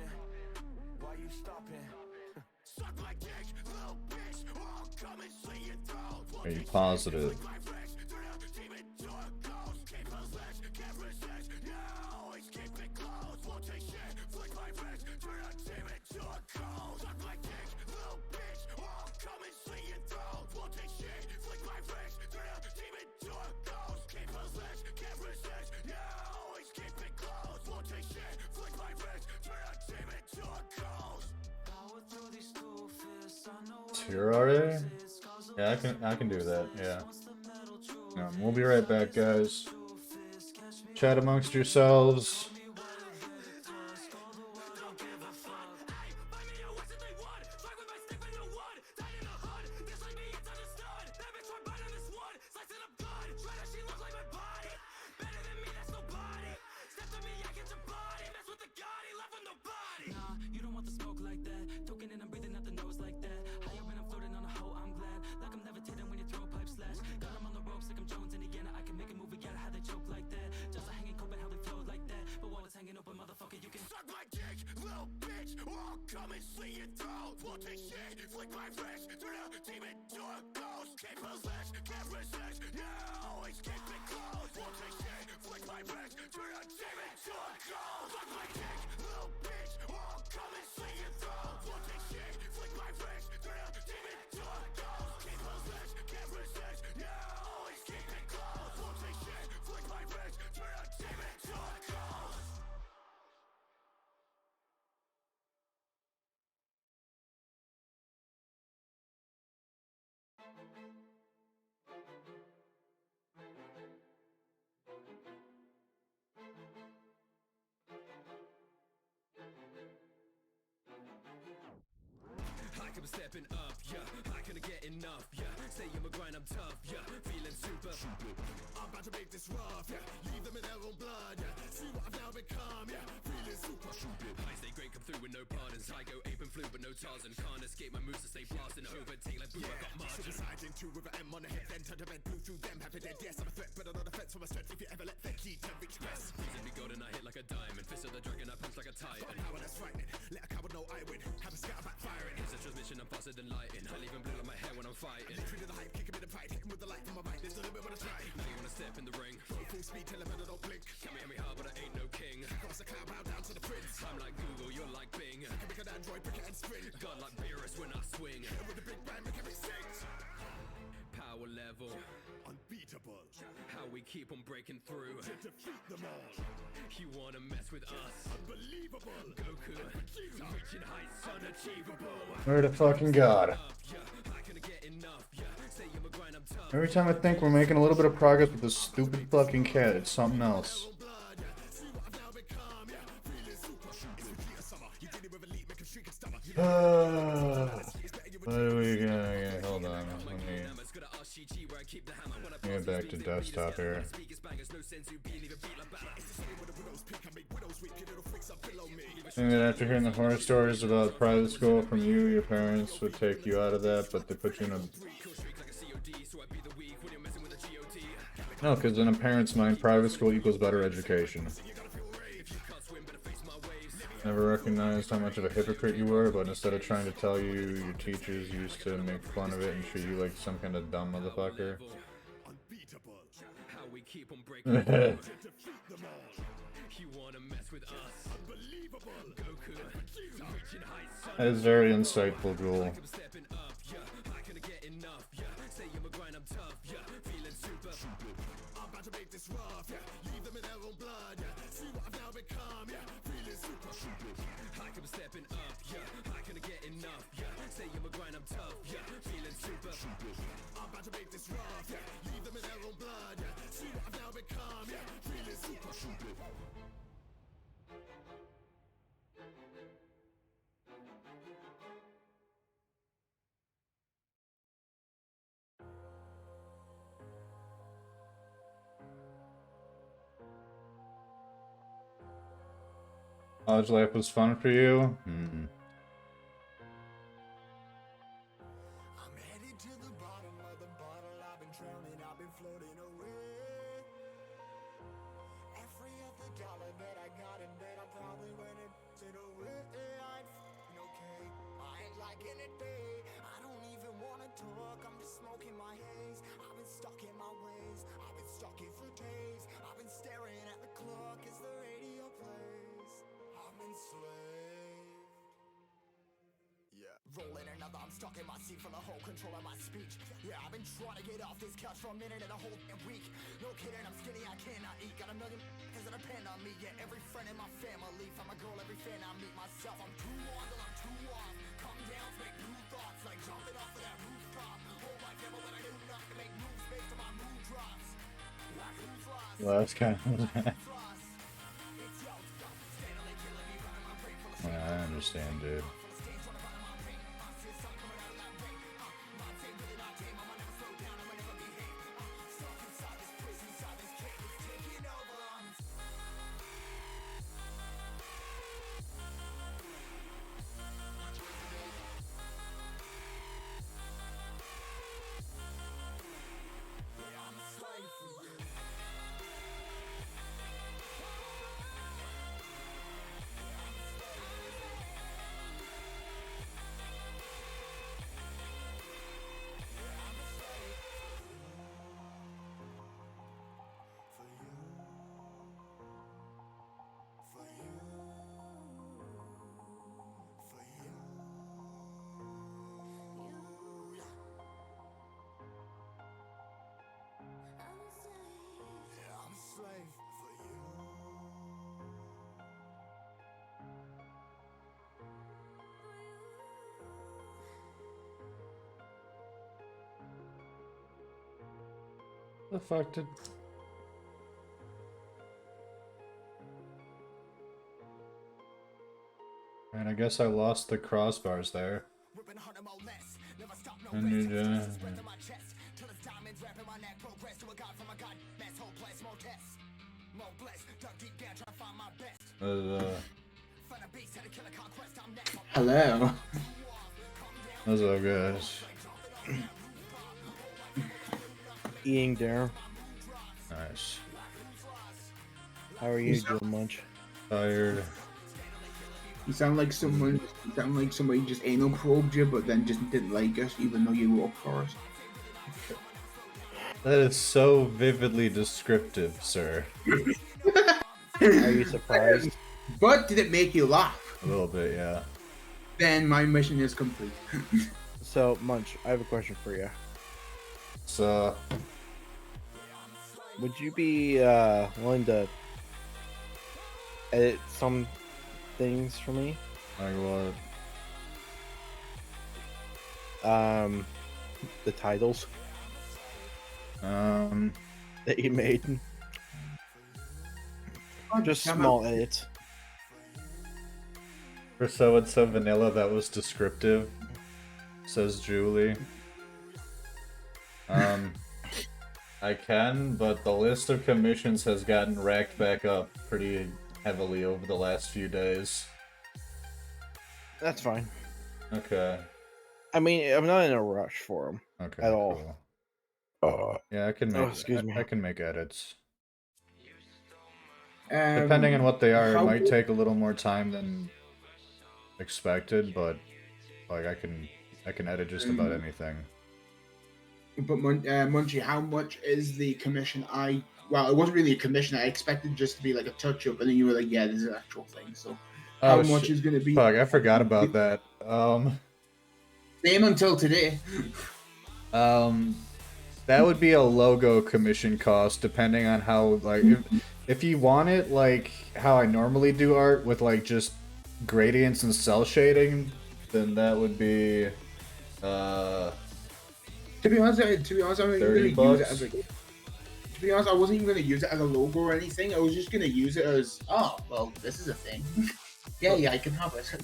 Are you positive? Tirare? Yeah, I can do that, yeah. We'll be right back, guys. Chat amongst yourselves. I'm stepping up, yeah. I couldn't get enough, yeah. Stay on my grind, I'm tough, yeah. Feeling super. I'm about to make this rough, yeah. Leave them in their own blood, yeah. See what I've now become, yeah. Feeling super. I stay great, come through with no pardons. I go ape and flew, but no Tarzan. Can't escape my moves to stay blasting. Overtake like boom, I got margin. Suicide into with an M on the head, then turn to red, blue through them. Happy dead, yes, I'm a threat, but I'm not a fence for my strength. If you ever let that key to reach best. Reason be golden, I hit like a diamond. Fist of the dragon, I punch like a titan. Power that's frightening. Let a coward know I win. Have a scatter backfiring. Here's a transmission, I'm faster than lightning. I leave him blue like my hair when I'm fighting. Liquid in the hype, kick him in the pride. Hit him with the light from my right. There's a limit when I try. Now you wanna step in the ring. Full speed, tell him I don't blink. Come at me hard, but I ain't no king. bust a cloud, bow down to the prince. I'm like Google, you're like Bing. I can make an android, pick it and spin. Gun like Beerus when I swing. And with the big bang, make everything sing. Power level. Unbeatable. How we keep on breaking through. To defeat them all. You wanna mess with us? Unbelievable. Goku. Reaching heights unachievable. Where the fucking god? Every time I think we're making a little bit of progress with this stupid fucking cat, it's something else. What are we gonna get? Hold on. Let me get back to desktop here. And then after hearing the horror stories about private school from you, your parents would take you out of that, but they put you in a... No, because in a parent's mind, private school equals better education. Never recognized how much of a hypocrite you were, but instead of trying to tell you, your teachers used to make fun of it and treat you like some kind of dumb motherfucker. That is very insightful, Ghoul. College life was fun for you? Hmm. I'm headed to the bottom of the bottle. I've been drowning, I've been floating away. Every other dollar that I got, and then I probably went and it away. I ain't f***ing okay. I ain't liking it, babe. I don't even wanna talk. I'm just smoking my haze. I've been stuck in my ways. I've been stuck in for days. I've been staring at the clock as the radio plays. I'm enslaved. Yeah, rolling another, I'm stuck in my seat for the whole control of my speech. Yeah, I've been trying to get off this couch for a minute and a whole week. No kidding, I'm skinny, I cannot eat. Got a million cause that depend on me. Yeah, every friend in my family. From a girl, every fan I meet myself. I'm too on till I'm too off. Come down, make new thoughts. Like jumping off of that rooftop. Hold my camera when I do nothing to make moves based on my mood drops. Like who's lost? Well, that's kind of... I understand, dude. The fuck did... And I guess I lost the crossbars there. And you Hello. What's up, guys? Eating dinner. Nice. How are you doing, Munch? Tired. You sound like someone. You sound like somebody just anal probed you, but then just didn't like us, even though you were up for us. That is so vividly descriptive, sir. Are you surprised? But did it make you laugh? A little bit, yeah. Then my mission is complete. So, Munch, I have a question for you. So, would you be willing to edit some things for me? like what? The titles that you made. Just small edits. For so and so vanilla, that was descriptive, says Julie. I can, but the list of commissions has gotten racked back up pretty heavily over the last few days. That's fine. Okay. I mean, I'm not in a rush for them at all. Cool. Yeah, I can make. excuse me. I can make edits. Um, Depending on what they are, it how might would- take a little more time than expected, but like I can edit just about anything. But Munchie, how much is the commission? Well, it wasn't really a commission. I expected just to be like a touch up, and then you were like, "Yeah, this is an actual thing." So, how much is going to be? Fuck, I forgot about that. Same until today. That would be a logo commission cost, depending on how like if you want it like how I normally do art with like just gradients and cell shading, then that would be To be honest, I wasn't even $30 gonna use it as a. To be honest, I wasn't even gonna use it as a logo or anything. I was just gonna use it as, oh, well, this is a thing. yeah, I can have it.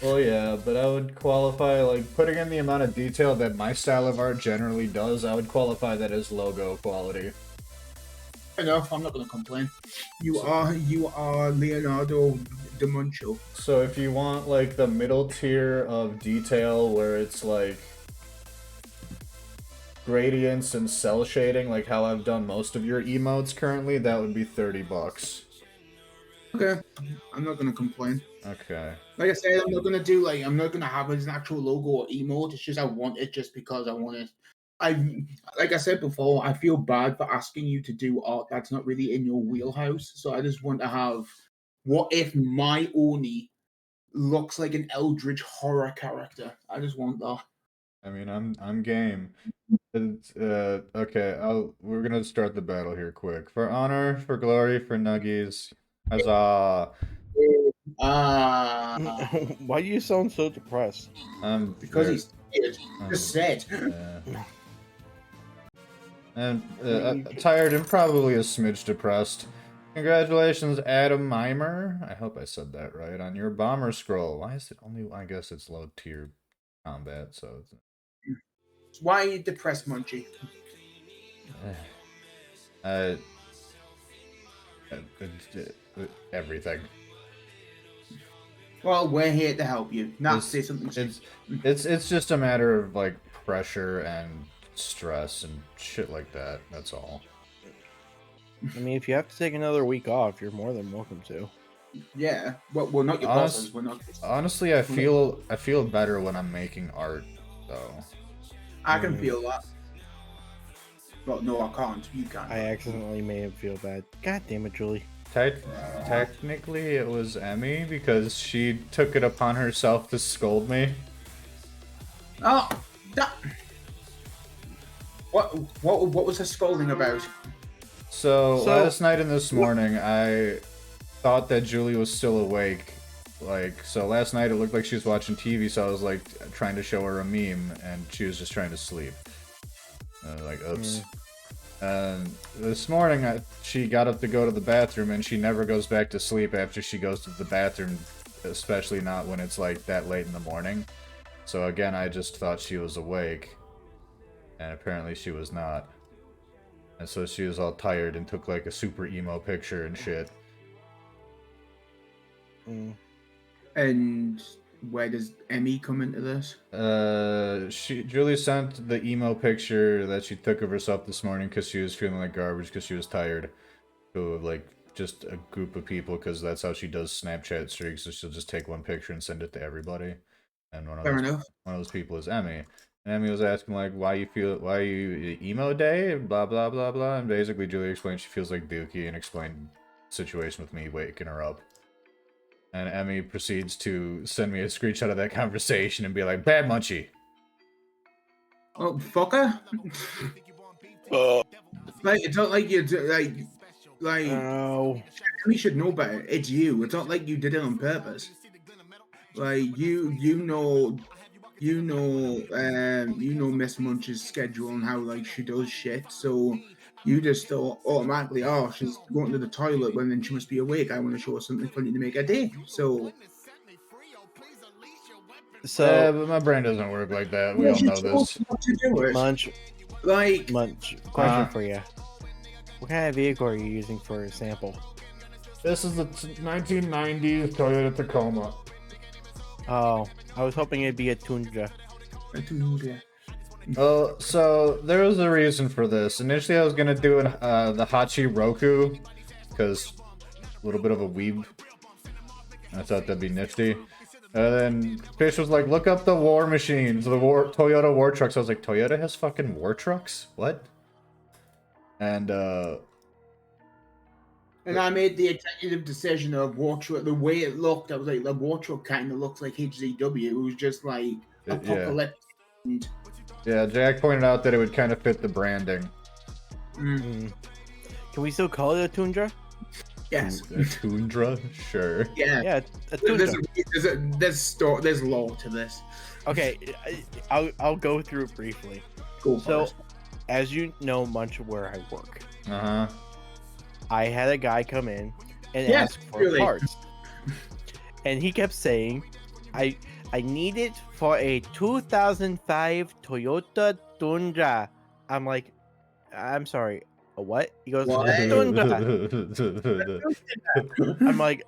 Well, yeah, but I would qualify like putting in the amount of detail that my style of art generally does. I would qualify that as logo quality. Enough. I'm not gonna complain. You are Leonardo da Muncho. So if you want like the middle tier of detail where it's like gradients and cell shading, like how I've done most of your emotes currently, that would be $30. Okay, I'm not gonna complain. Okay. Like I said, I'm not gonna have it as an actual logo or emote. It's just I want it just because I want it. Like I said before, I feel bad for asking you to do art that's not really in your wheelhouse. So I just want to have, what if my Oni looks like an eldritch horror character? I just want that. I mean, I'm game. It's, okay, we're gonna start the battle here quick. For honor, for glory, for nuggies. Huzzah! Why do you sound so depressed? Because he's just said. And tired and probably a smidge depressed. Congratulations, Adam Mimer. I hope I said that right on your bomber scroll. Why is it only? I guess it's low tier combat, so. Why are you depressed, Munchie? Everything. Well, we're here to help you. Not say something. It's just a matter of like pressure and stress and shit like that. That's all. I mean, if you have to take another week off, you're more than welcome to. Yeah, well, we're not your bosses. We're not. Honestly, I feel better when I'm making art, though. I can feel that. Well, no, I can't. You can't. I accidentally made him feel bad. God damn it, Julie. Technically, it was Emmy because she took it upon herself to scold me. Oh, that. What was her scolding about? So last night and this morning, I thought that Julie was still awake. Like, so last night it looked like she was watching TV, so I was like trying to show her a meme, and she was just trying to sleep. Like, oops. And this morning, she got up to go to the bathroom, and she never goes back to sleep after she goes to the bathroom, especially not when it's like that late in the morning. So again, I just thought she was awake, and apparently she was not. And so she was all tired and took like a super emo picture and shit. And where does Emmy come into this? Julie sent the emo picture that she took of herself this morning because she was feeling like garbage because she was tired. To like just a group of people because that's how she does Snapchat streaks. So she'll just take one picture and send it to everybody. And one of those people is Emmy. And Emmy was asking like, why you emo day? Blah blah blah blah. And basically Julie explained she feels like Dookie and explained the situation with me waking her up. And Emmy proceeds to send me a screenshot of that conversation and be like, "Bad Munchie." Oh, fucker. Like, it's not like you like. Oh. We should know better. It's you. It's not like you did it on purpose. Like you know Miss Munch's schedule and how like she does shit. So you just thought automatically, oh, she's going to the toilet when then she must be awake. I want to show her something funny to make her day. So but my brain doesn't work like that. We all know this. Munch, question for you. What kind of vehicle are you using for a sample? This is the 1990s Toyota Tacoma. Oh, I was hoping it'd be a Tundra. Oh, so there was a reason for this. Initially, I was gonna do the Hachi Roku, because a little bit of a weeb. I thought that'd be nifty. And then Fish was like, "Look up the war machines, the Toyota war trucks." I was like, "Toyota has fucking war trucks? What?" And I made the executive decision of war truck. The way it looked, I was like, the war truck kind of looks like HZW. It was just like apocalyptic. Yeah, Jack pointed out that it would kind of fit the branding. Can we still call it a Tundra? Yes. A Tundra? Sure. Yeah. Yeah, a Tundra. There's law to this. Okay, I'll go through it briefly. So, as you know, Munch, where I work. I had a guy come in and ask for parts. And he kept saying, I need it for a 2005 Toyota Tundra. I'm like, I'm sorry, a what? He goes, Tundra. I'm like,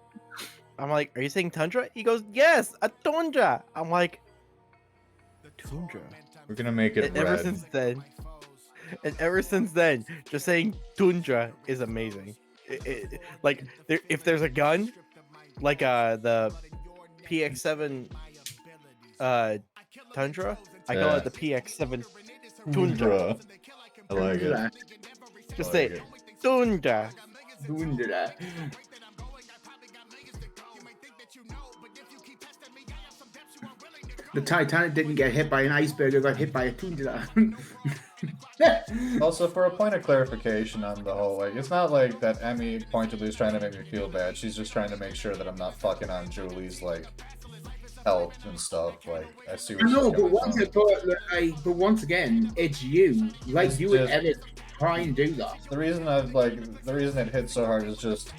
are you saying Tundra? He goes, yes, a Tundra. I'm like, Tundra. We're gonna make it and ever since then, just saying Tundra is amazing. Like, if there's a gun, like the PX7 Tundra, I call it the PX7 Tundra. I like it. Just say it. Tundra. Tundra. The Titanic didn't get hit by an iceberg, it got hit by a tundra. Also, for a point of clarification on the whole, like, it's not like that Emmy pointedly is trying to make me feel bad. She's just trying to make sure that I'm not fucking on Julie's, like, health and stuff. Like, I see what she's but once again, it's you. Like, It's you would just- ever try and do that. The reason it hit so hard is just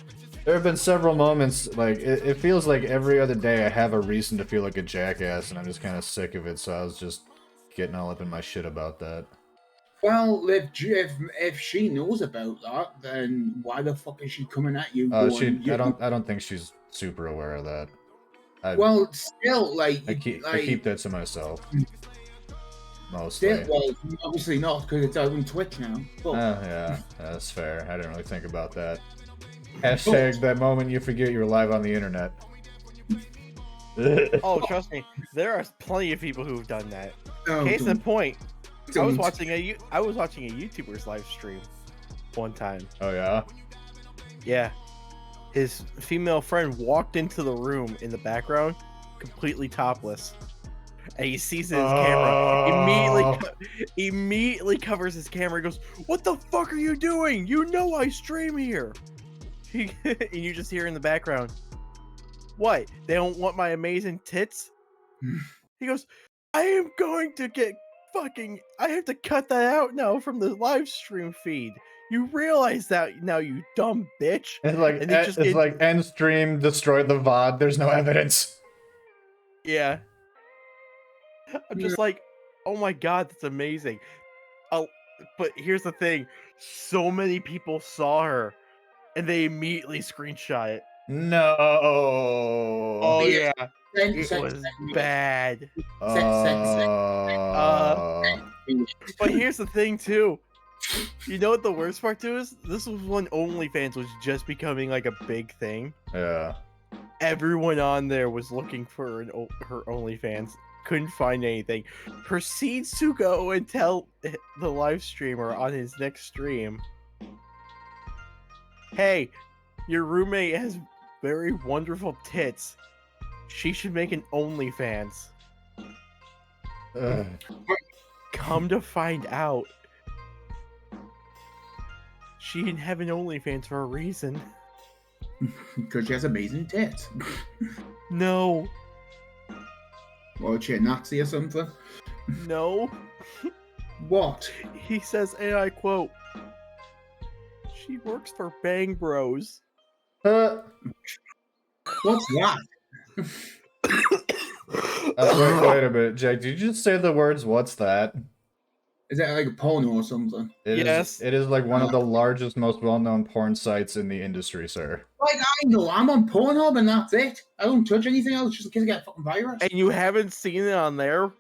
there have been several moments, like, it feels like every other day I have a reason to feel like a jackass, and I'm just kind of sick of it, so I was just getting all up in my shit about that. Well, if she knows about that, then why the fuck is she coming at you? I don't think she's super aware of that. Well, still, like... I keep that to myself. Mostly. Still, well, obviously not, because it's out on Twitch now. But... yeah, that's fair. I didn't really think about that. Hashtag that moment you forget you're live on the internet. Oh, trust me, there are plenty of people who've done that. Oh, Case in point, I was don't. watching a YouTuber's live stream one time. Oh yeah? Yeah. His female friend walked into the room in the background, completely topless. And he sees his camera, immediately covers his camera. He goes, "What the fuck are you doing? You know I stream here." And you just hear in the background, "What? They don't want my amazing tits?" He goes, "I am going to get fucking... I have to cut that out now from the live stream feed. You realize that now, you dumb bitch." It's like, And like end stream, destroy the VOD, there's no evidence. Yeah. I'm just like, oh my god, that's amazing. But here's the thing. So many people saw her, and they immediately screenshot it. No. Oh yeah. It was bad. But here's the thing too. You know what the worst part too is? This was when OnlyFans was just becoming like a big thing. Yeah. Everyone on there was looking for her OnlyFans. Couldn't find anything. Proceeds to go and tell the live streamer on his next stream, "Hey, your roommate has very wonderful tits. She should make an OnlyFans. Come to find out, she didn't have an OnlyFans for a reason. Because she has amazing tits. No. Well, she a Nazi or something? No. What? He says, and I quote, she works for Bang Bros. What's that? Wait a minute, Jack. Did you just say the words, what's that? Is that like a porno or something? Yes. It is like one of the largest, most well-known porn sites in the industry, sir. Like, I know, I'm on Pornhub and that's it. I don't touch anything else just in case I get a fucking virus. And you haven't seen it on there?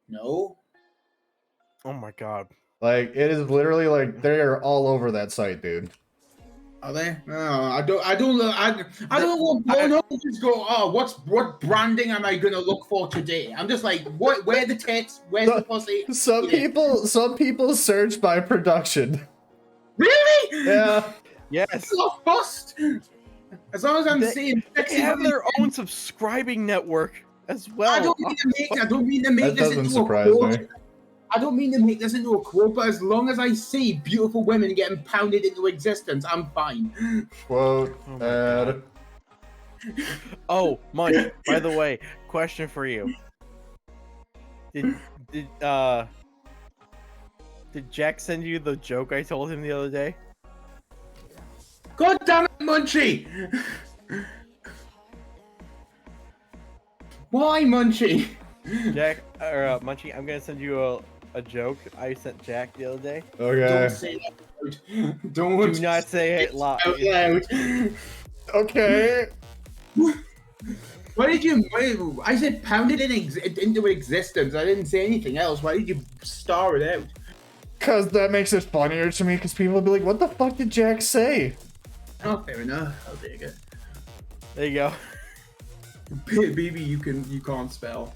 No. Oh my god. Like, it is literally like, they are all over that site, dude. Are they? No, I don't want Pornhub to just go, oh, what branding am I gonna look for today? I'm just like, where are the tits? Where's the pussy? Some people search by production. Really? Yeah. Yes. So fussed. As long as I'm seeing They have their own subscribing network as well. I don't mean to make That this doesn't into a surprise quote. me. I don't mean to make this into a quote, but as long as I see beautiful women getting pounded into existence, I'm fine. Quote, ad. Oh, Munch, by the way, question for you. Did Jack send you the joke I told him the other day? God damn it, Munchie! Why, Munchie? Jack, or Munchie, I'm gonna send you a joke I sent Jack the other day. Okay. Don't say that out. Don't Do not say it out loud. loud. Okay. Why did you? I said pounded into existence. I didn't say anything else. Why did you star it out? Because that makes it funnier to me, because people will be like, what the fuck did Jack say? Oh, fair enough. I'll take it. There you go. Baby, you can't spell.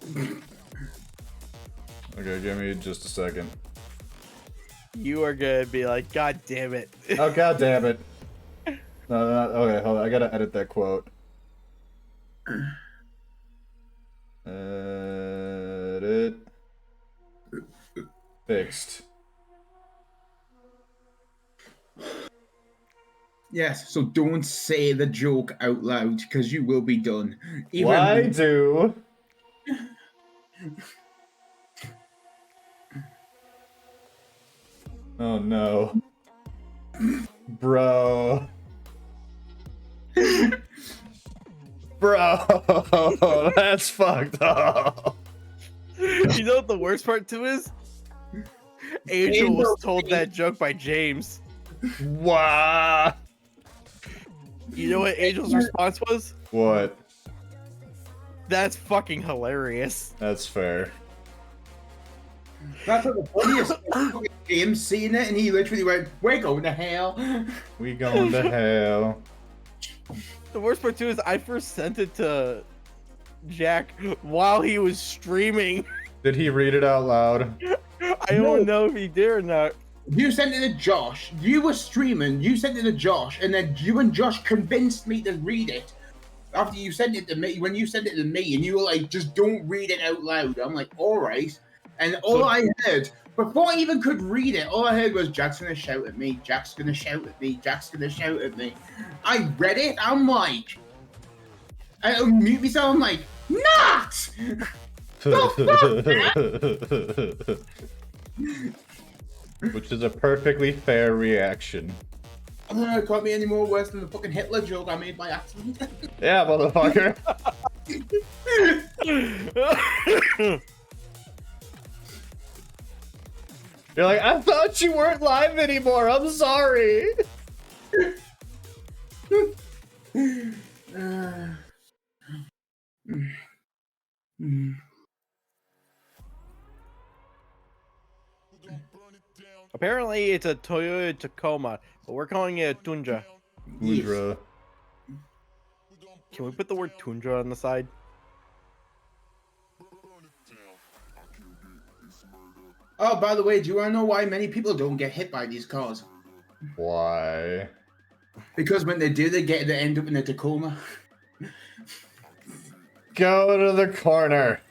Okay, give me just a second. You are gonna be like, God damn it. Oh, god damn it. No, okay, hold on. I gotta edit that quote. Edit. Fixed. Yes, so don't say the joke out loud, because you will be done. Why do? Oh no. Bro. Bro, that's fucked up. You know what the worst part too is? Angel was told that joke by James. Wow. You know what Angel's response was? What? That's fucking hilarious. That's fair. That's what the funniest thing. James seeing it, and he literally went, "We're going to hell." We going to hell. The worst part too is I first sent it to Jack while he was streaming. Did he read it out loud? I don't know if he did or not. You sent it to Josh. You were streaming. You sent it to Josh, and then you and Josh convinced me to read it. After you sent it to me, when you sent it to me, and you were like, "Just don't read it out loud." I'm like, "All right." And all I heard, before I even could read it, all I heard was, "Jack's gonna shout at me. Jack's gonna shout at me. Jack's gonna shout at me." I read it. I'm like, I unmute myself. I'm like, "Not." Which is a perfectly fair reaction. I don't know, it can't be any more worse than the fucking Hitler joke I made by accident. Yeah, motherfucker. You're like, I thought you weren't live anymore. I'm sorry. Apparently it's a Toyota Tacoma, but we're calling it a Tundra. Tundra. Can we put the word Tundra on the side? Oh, by the way, do you want to know why many people don't get hit by these cars? Why? Because when they do, they end up in a Tacoma. Go to the corner.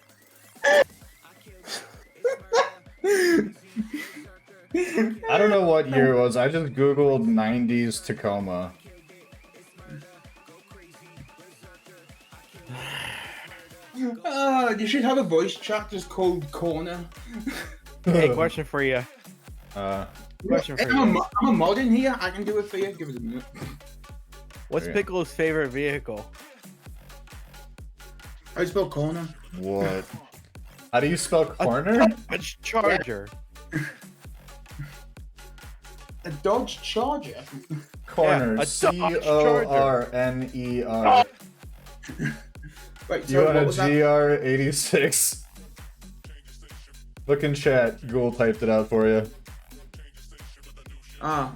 I don't know what year it was. I just googled 90s Tacoma. You should have a voice chat just called Corner. Hey, question for you. Question for you. I'm a mod in here. I can do it for you. Give it a minute. What's Okay. Piccolo's favorite vehicle? I spell Corner. What? How do you spell corner? A Charger. A Dodge Charger. Corner. Yeah, a Dodge Corner. Wait, You so want what a was that? GR86? Look in chat. Google typed it out for you. Ah,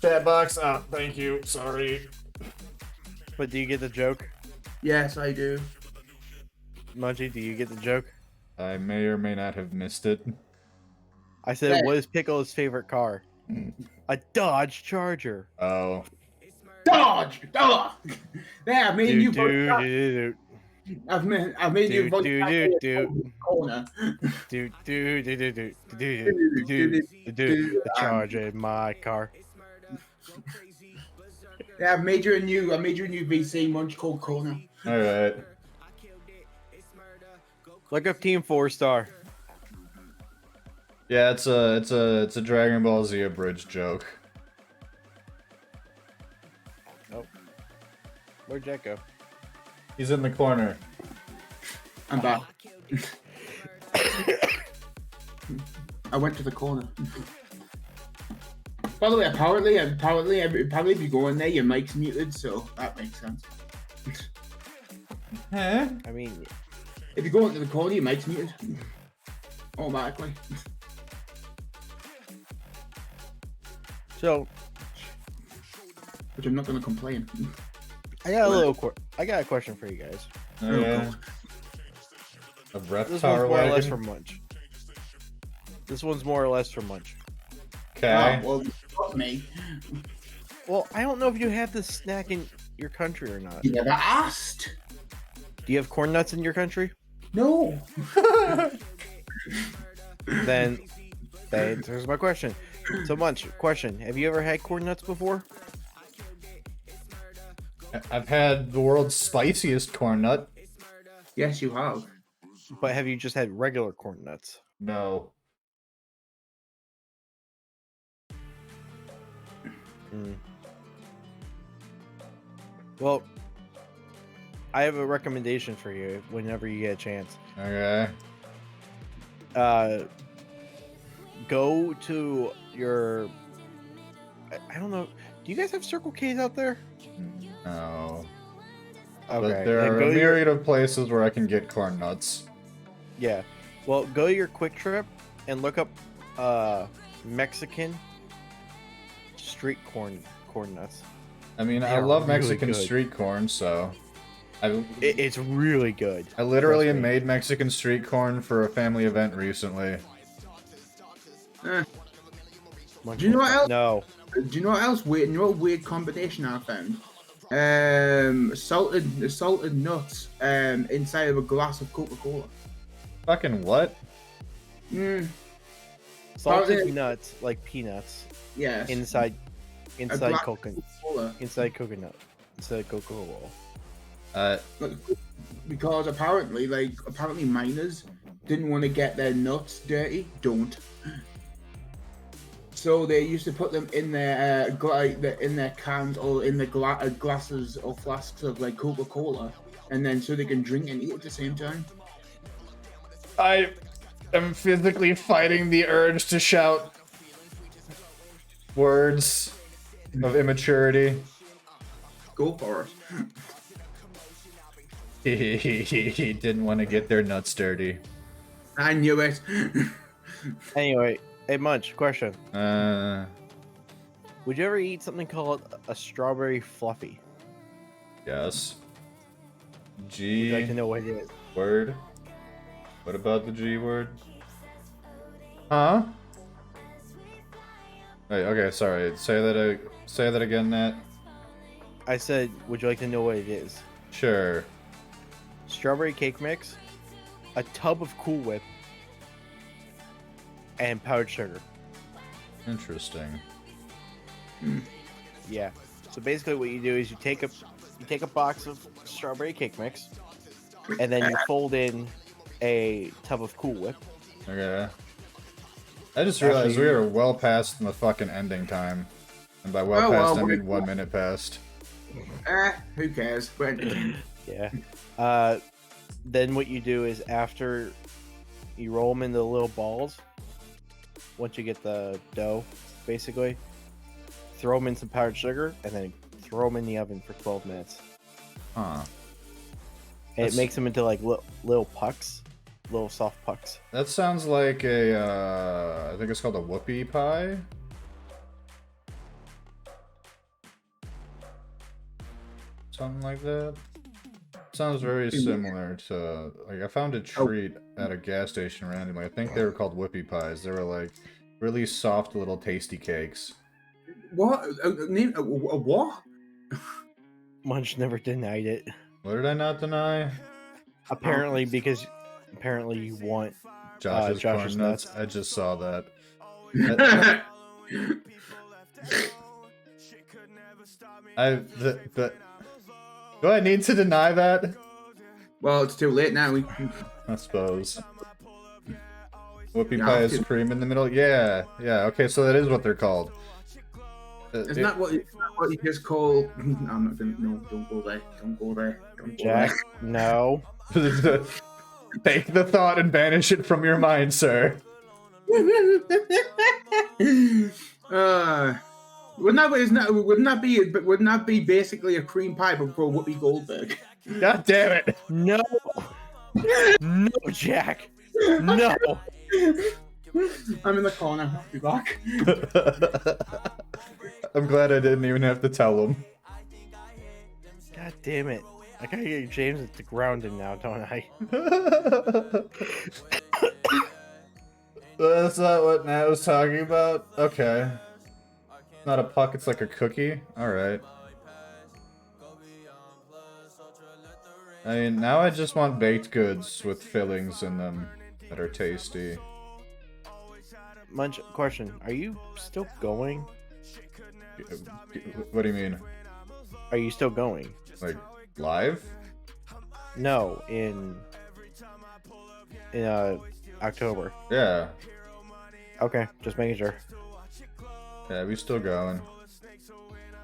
Chat box. Ah, thank you. Sorry. But do you get the joke? yes, I do. Munchie, do you get the joke? I may or may not have missed it. I said, Hey. what is Piccolo's favorite car? A Dodge Charger. Oh. Dodge! Dodge! There, I made you voice Do chat. do I've made you voice chat do Corner. do do do do do do do do the Charger in my car. Yeah, I made you a new VC munch called Corner. All right. Look up Team 4-Star. Yeah, it's a Dragon Ball Z abridged joke. Oh, where'd Jack go? He's in the corner. I'm back. I went to the corner. By the way, apparently, if you go in there, your mic's muted, so that makes sense. Huh? I mean, If you go into the corner, your mic's muted automatically. so Which I'm not going to complain. I got I got a question for you guys. Oh, yeah. A breath This tower one's more or less wagon. for Munch. This one's more or less for Munch. Okay. Well, fuck me. Well, I don't know if you have this snack in your country or not. You never asked. Do you have corn nuts in your country? No. Then that answers my question. So Munch, question: have you ever had corn nuts before? I've had the world's spiciest corn nut. Yes, you have. But have you just had regular corn nuts? No. Mm. Well, I have a recommendation for you whenever you get a chance. Okay. Go to your... I don't know. Do you guys have Circle K's out there? No. Okay. But there then are go a to your- myriad of places where I can get corn nuts. Yeah. Well, go to your Quick Trip and look up Mexican street corn nuts. I mean, They I are love really Mexican good. street corn, so It's really good. I literally Trust me. made Mexican street corn for a family event recently. Eh. Munch Do you know what else? No. Do you know what else weird? You know what weird combination I found? Salted nuts inside of a glass of Coca-Cola. Fucking what? Salted Probably- nuts, like peanuts, Yes. inside glass of coconut. Coca-Cola. Inside Coca-Cola. Because apparently miners didn't want to get their nuts dirty. Don't. So they used to put them in their in their cans or in the glasses or flasks of like Coca-Cola, and then so they can drink and eat at the same time. I am physically fighting the urge to shout words of immaturity. Go for it. He didn't want to get their nuts dirty. I knew it. Anyway, hey Munch, question. Would you ever eat something called a strawberry fluffy? Yes. Would you like to know what it is? Word? What about the G word? Huh? Wait, okay, sorry. Say that again, Nat. I said, would you like to know what it is? Sure. Strawberry cake mix, a tub of Cool Whip, and powdered sugar. Interesting. Yeah. So basically, what you do is you take a box of strawberry cake mix, and then you fold in a tub of Cool Whip. Okay. I just realized we are well past the fucking ending time. And by I mean 1 minute past. Who cares? Yeah. Then what you do is after you roll them into little balls, once you get the dough, basically, throw them in some powdered sugar, and then throw them in the oven for 12 minutes. Huh. And it makes them into like little pucks, little soft pucks. That sounds like a, I think it's called a whoopie pie. Something like that. Sounds very similar to, like, I found a treat at a gas station randomly. I think they were called whoopie pies. They were like really soft little tasty cakes. What? What? Munch never denied it. What did I not deny? Apparently, because apparently you want Josh's Josh's corn nuts. I just saw that. Do I need to deny that? Well, it's too late now. I suppose. Whoopie pie is cream in the middle? Yeah, yeah, okay, so that is what they're called. Isn't that what you just call... I'm not gonna... No, don't go there. Don't go there. Don't go Jack, no. Take the thought and banish it from your mind, sir. Wouldn't that be basically a cream pie but for Whoopi Goldberg? God damn it! No, no, Jack, no. I'm in the corner. I'll be back. I'm glad I didn't even have to tell him. God damn it! I gotta get James at the grounding now, don't I? That's not what Nat was talking about? Okay. Not a puck, it's like a cookie? Alright. I mean, now I just want baked goods with fillings in them that are tasty. Munch, question. Are you still going? What do you mean? Are you still going? Like, live? No, in October. Yeah. Okay, just making sure. Yeah, we still going.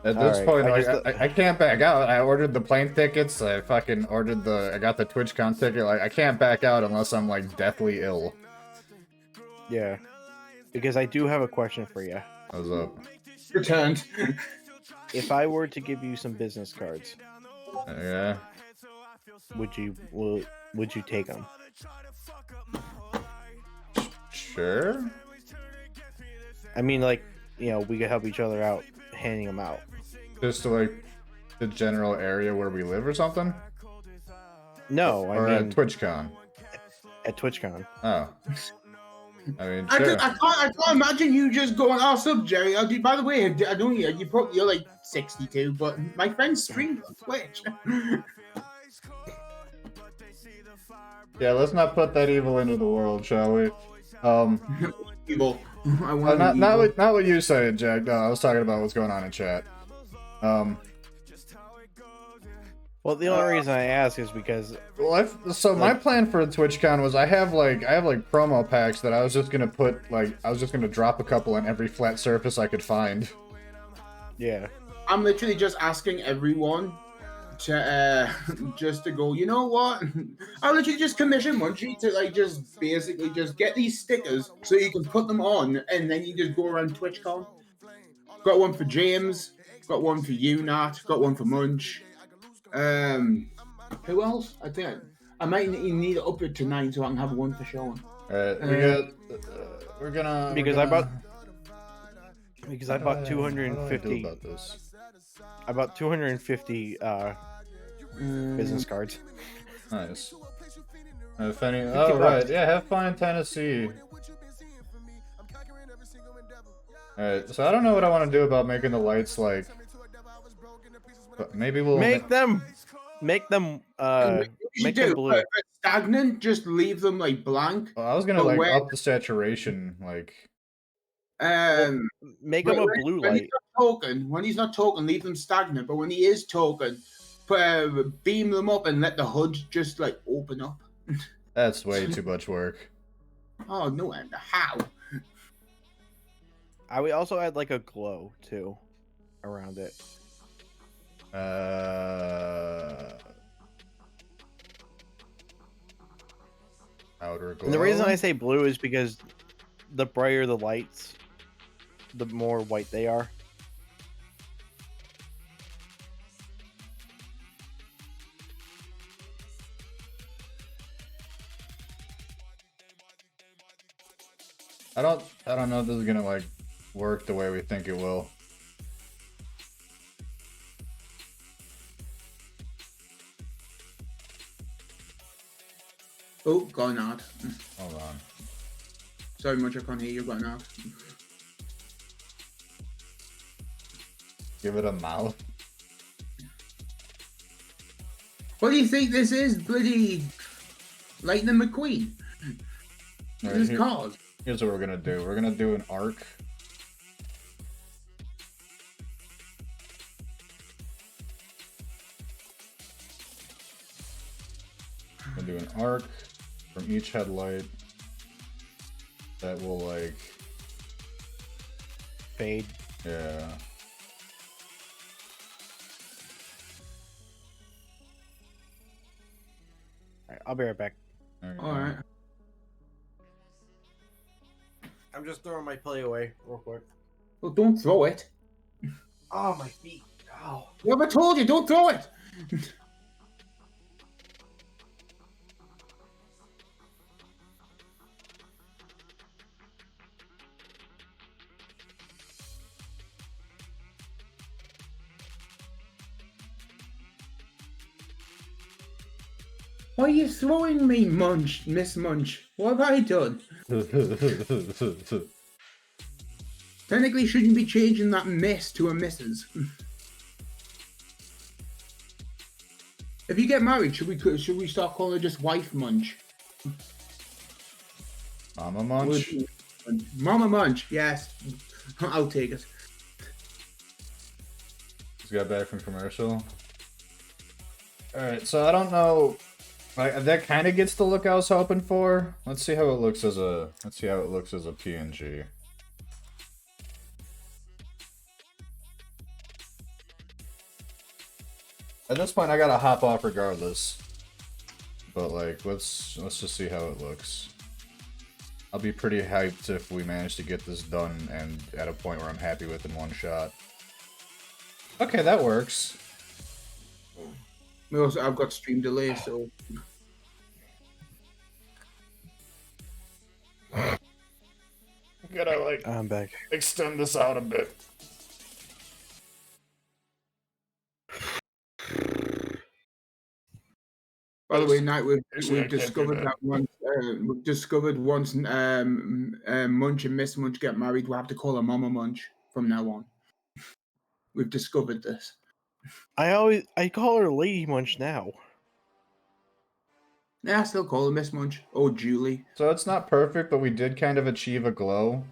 At this point, I can't back out. I ordered the plane tickets. I fucking ordered I got the TwitchCon ticket. Like, I can't back out unless I'm like deathly ill. Yeah, because I do have a question for you. What's up? Returned. If I were to give you some business cards, yeah, would you take them? Sure. I mean, like, you know, we could help each other out handing them out. Just to like the general area where we live or something? No, or I mean at TwitchCon. At TwitchCon. Oh. I mean, I sure. can't imagine you just going, "Oh, sup, Jerry? By the way, I don't you're like 62, but my friend's streamed on Twitch." Yeah, let's not put that evil into the world, shall we? Evil. Not what you said, Jack. No, I was talking about what's going on in chat. Well, the only reason I ask is because... Well, my plan for TwitchCon was I have like promo packs that I was just gonna put, like, I was just gonna drop a couple on every flat surface I could find. Yeah. I'm literally just asking everyone to just to go, you know what? I'll literally just commission Munchie to like just basically just get these stickers so you can put them on and then you just go around TwitchCon. Got one for James, got one for you, Nat, got one for Munch. Who else? I think I might need to up it to 9 so I can have one for Sean. Alright, because I bought 250. I bought 250 business cards. Nice. If any, oh right, yeah, have fun in Tennessee. Alright, so I don't know what I want to do about making the lights like But maybe we'll make them make them blue. Stagnant, just leave them like blank. Well, I was gonna like up the saturation, like make them a blue light. When he's not talking, leave them stagnant. But when he is talking, beam them up and let the HUD just like open up. That's way too much work. Oh no! And how? I would also add like a glow too around it. Outer glow. And the reason I say blue is because the brighter the lights, the more white they are. I don't know if this is gonna like work the way we think it will. Oh, gone out. Hold on. Sorry, much I can't hear you. Gone out. Give it a mouth. What do you think this is, bloody Lightning McQueen? This cause. Here's what we're gonna do. We're gonna do an arc. We're gonna do an arc from each headlight that will like fade. Yeah. Alright, I'll be right back. Alright. I'm just throwing my play away real quick. Well, don't throw it. Oh, my feet. Ow. What have I told you? Don't throw it. Why are you throwing me, Munch, Miss Munch? What have I done? Technically, shouldn't be changing that Miss to a Mrs. If you get married, should we start calling her just Wife Munch? Mama Munch? Mama Munch, yes. I'll take it. Just got back from commercial. Alright, so I don't know. Like, that kind of gets the look I was hoping for. Let's see how it looks as a PNG. At this point, I gotta hop off regardless. But like, let's just see how it looks. I'll be pretty hyped if we manage to get this done and at a point where I'm happy with in one shot. Okay, that works. I've got stream delay, so. Gotta like. I'm back. Extend this out a bit. By the way, Knight, we've discovered that once Munch and Miss Munch get married, we'll have to call her Mama Munch from now on. We've discovered this. I call her Lady Munch now. Yeah, I still call her Miss Munch. Oh, Julie. So it's not perfect, but we did kind of achieve a glow.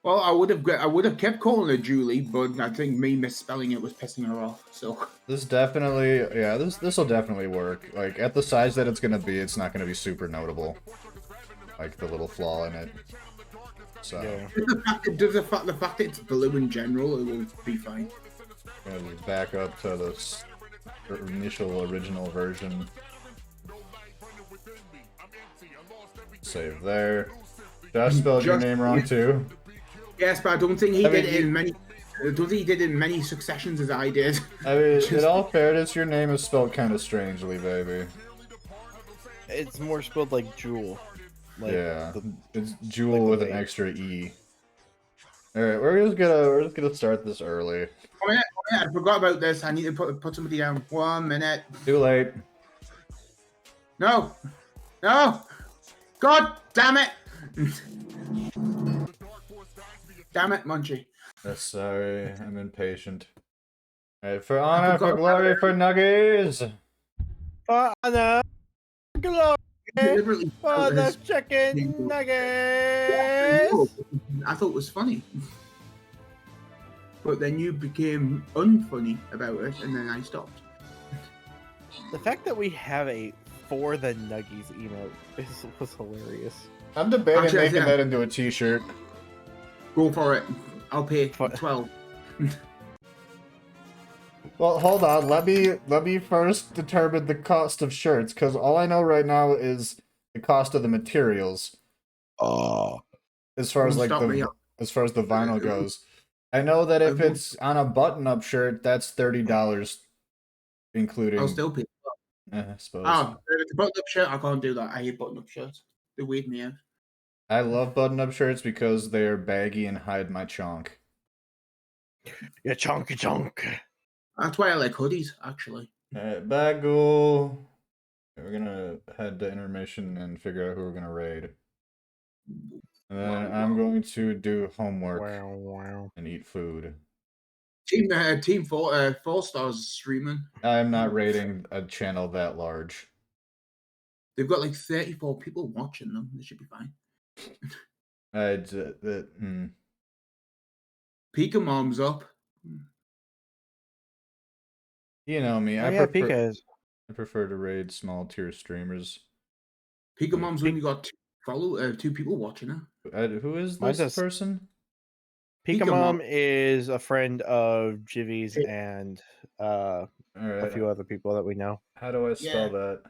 Well, I would have kept calling her Julie, but I think me misspelling it was pissing her off. So this definitely, yeah, this will definitely work. Like at the size that it's gonna be, it's not gonna be super notable. Like the little flaw in it. So yeah. the fact that it's blue in general, it will be fine. Gonna back up to this initial original version. Save there. Josh spelled your name wrong too. Yes, but I don't think he did it in many. I don't think he did it in many successions as I did. I mean, in all fairness, your name is spelled kind of strangely, baby. It's more spelled like Jewel. Like yeah, it's Jewel with an extra E. All right, we're just gonna start this early. Oh, yeah, I forgot about this. I need to put somebody down. 1 minute. Too late. No. God damn it. Damn it, Munchie. Sorry, I'm impatient. Alright, for honor, for glory, for nuggies. For honor, glory, Deliberately for the chicken nuggets. I thought it was funny. But then you became unfunny about it, and then I stopped. The fact that we have a For the Nuggies emote was hilarious. I'm debating Actually, making that into a t-shirt. Go for it. I'll pay 12. Well, hold on. Let me first determine the cost of shirts, because all I know right now is the cost of the materials. As far as like the vinyl goes, I know that if it's on a button-up shirt, that's $30, including. I'll still pay. I suppose. The button-up shirt, I can't do that. I hate button-up shirts. They weird me out. I love button-up shirts because they're baggy and hide my chonk. Your chonky chonk. That's why I like hoodies, actually. Alright, Bagel. We're gonna head to intermission and figure out who we're gonna raid. And then I'm going to do homework and eat food. Team 4 stars streaming. I'm not raiding a channel that large. They've got like 34 people watching them. They should be fine. Pika Mom's up. You know me. I prefer to raid small tier streamers. Pika Mom's only got 2 people watching her. Who is this person? Pika Mom is a friend of Jivy's and a few other people that we know. How do I spell that?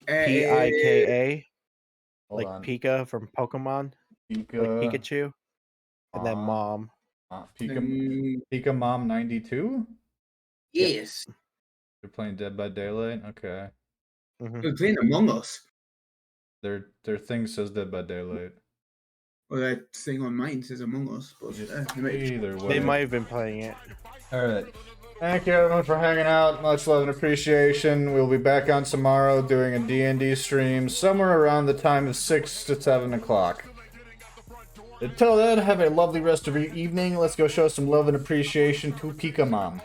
Pika, like on. Pika from Pokemon, Pika. like Pikachu, and then Mom. Pika Mom 92. Yes. They're playing Dead by Daylight. Okay. They're playing Among Us. Their thing says Dead by Daylight. Well, that thing on mine says Among Us, but either way. They might have been playing it. All right. Thank you everyone for hanging out. Much love and appreciation. We'll be back on tomorrow doing a D&D stream somewhere around the time of 6 to 7 o'clock. Until then, have a lovely rest of your evening. Let's go show some love and appreciation to Pika Mom.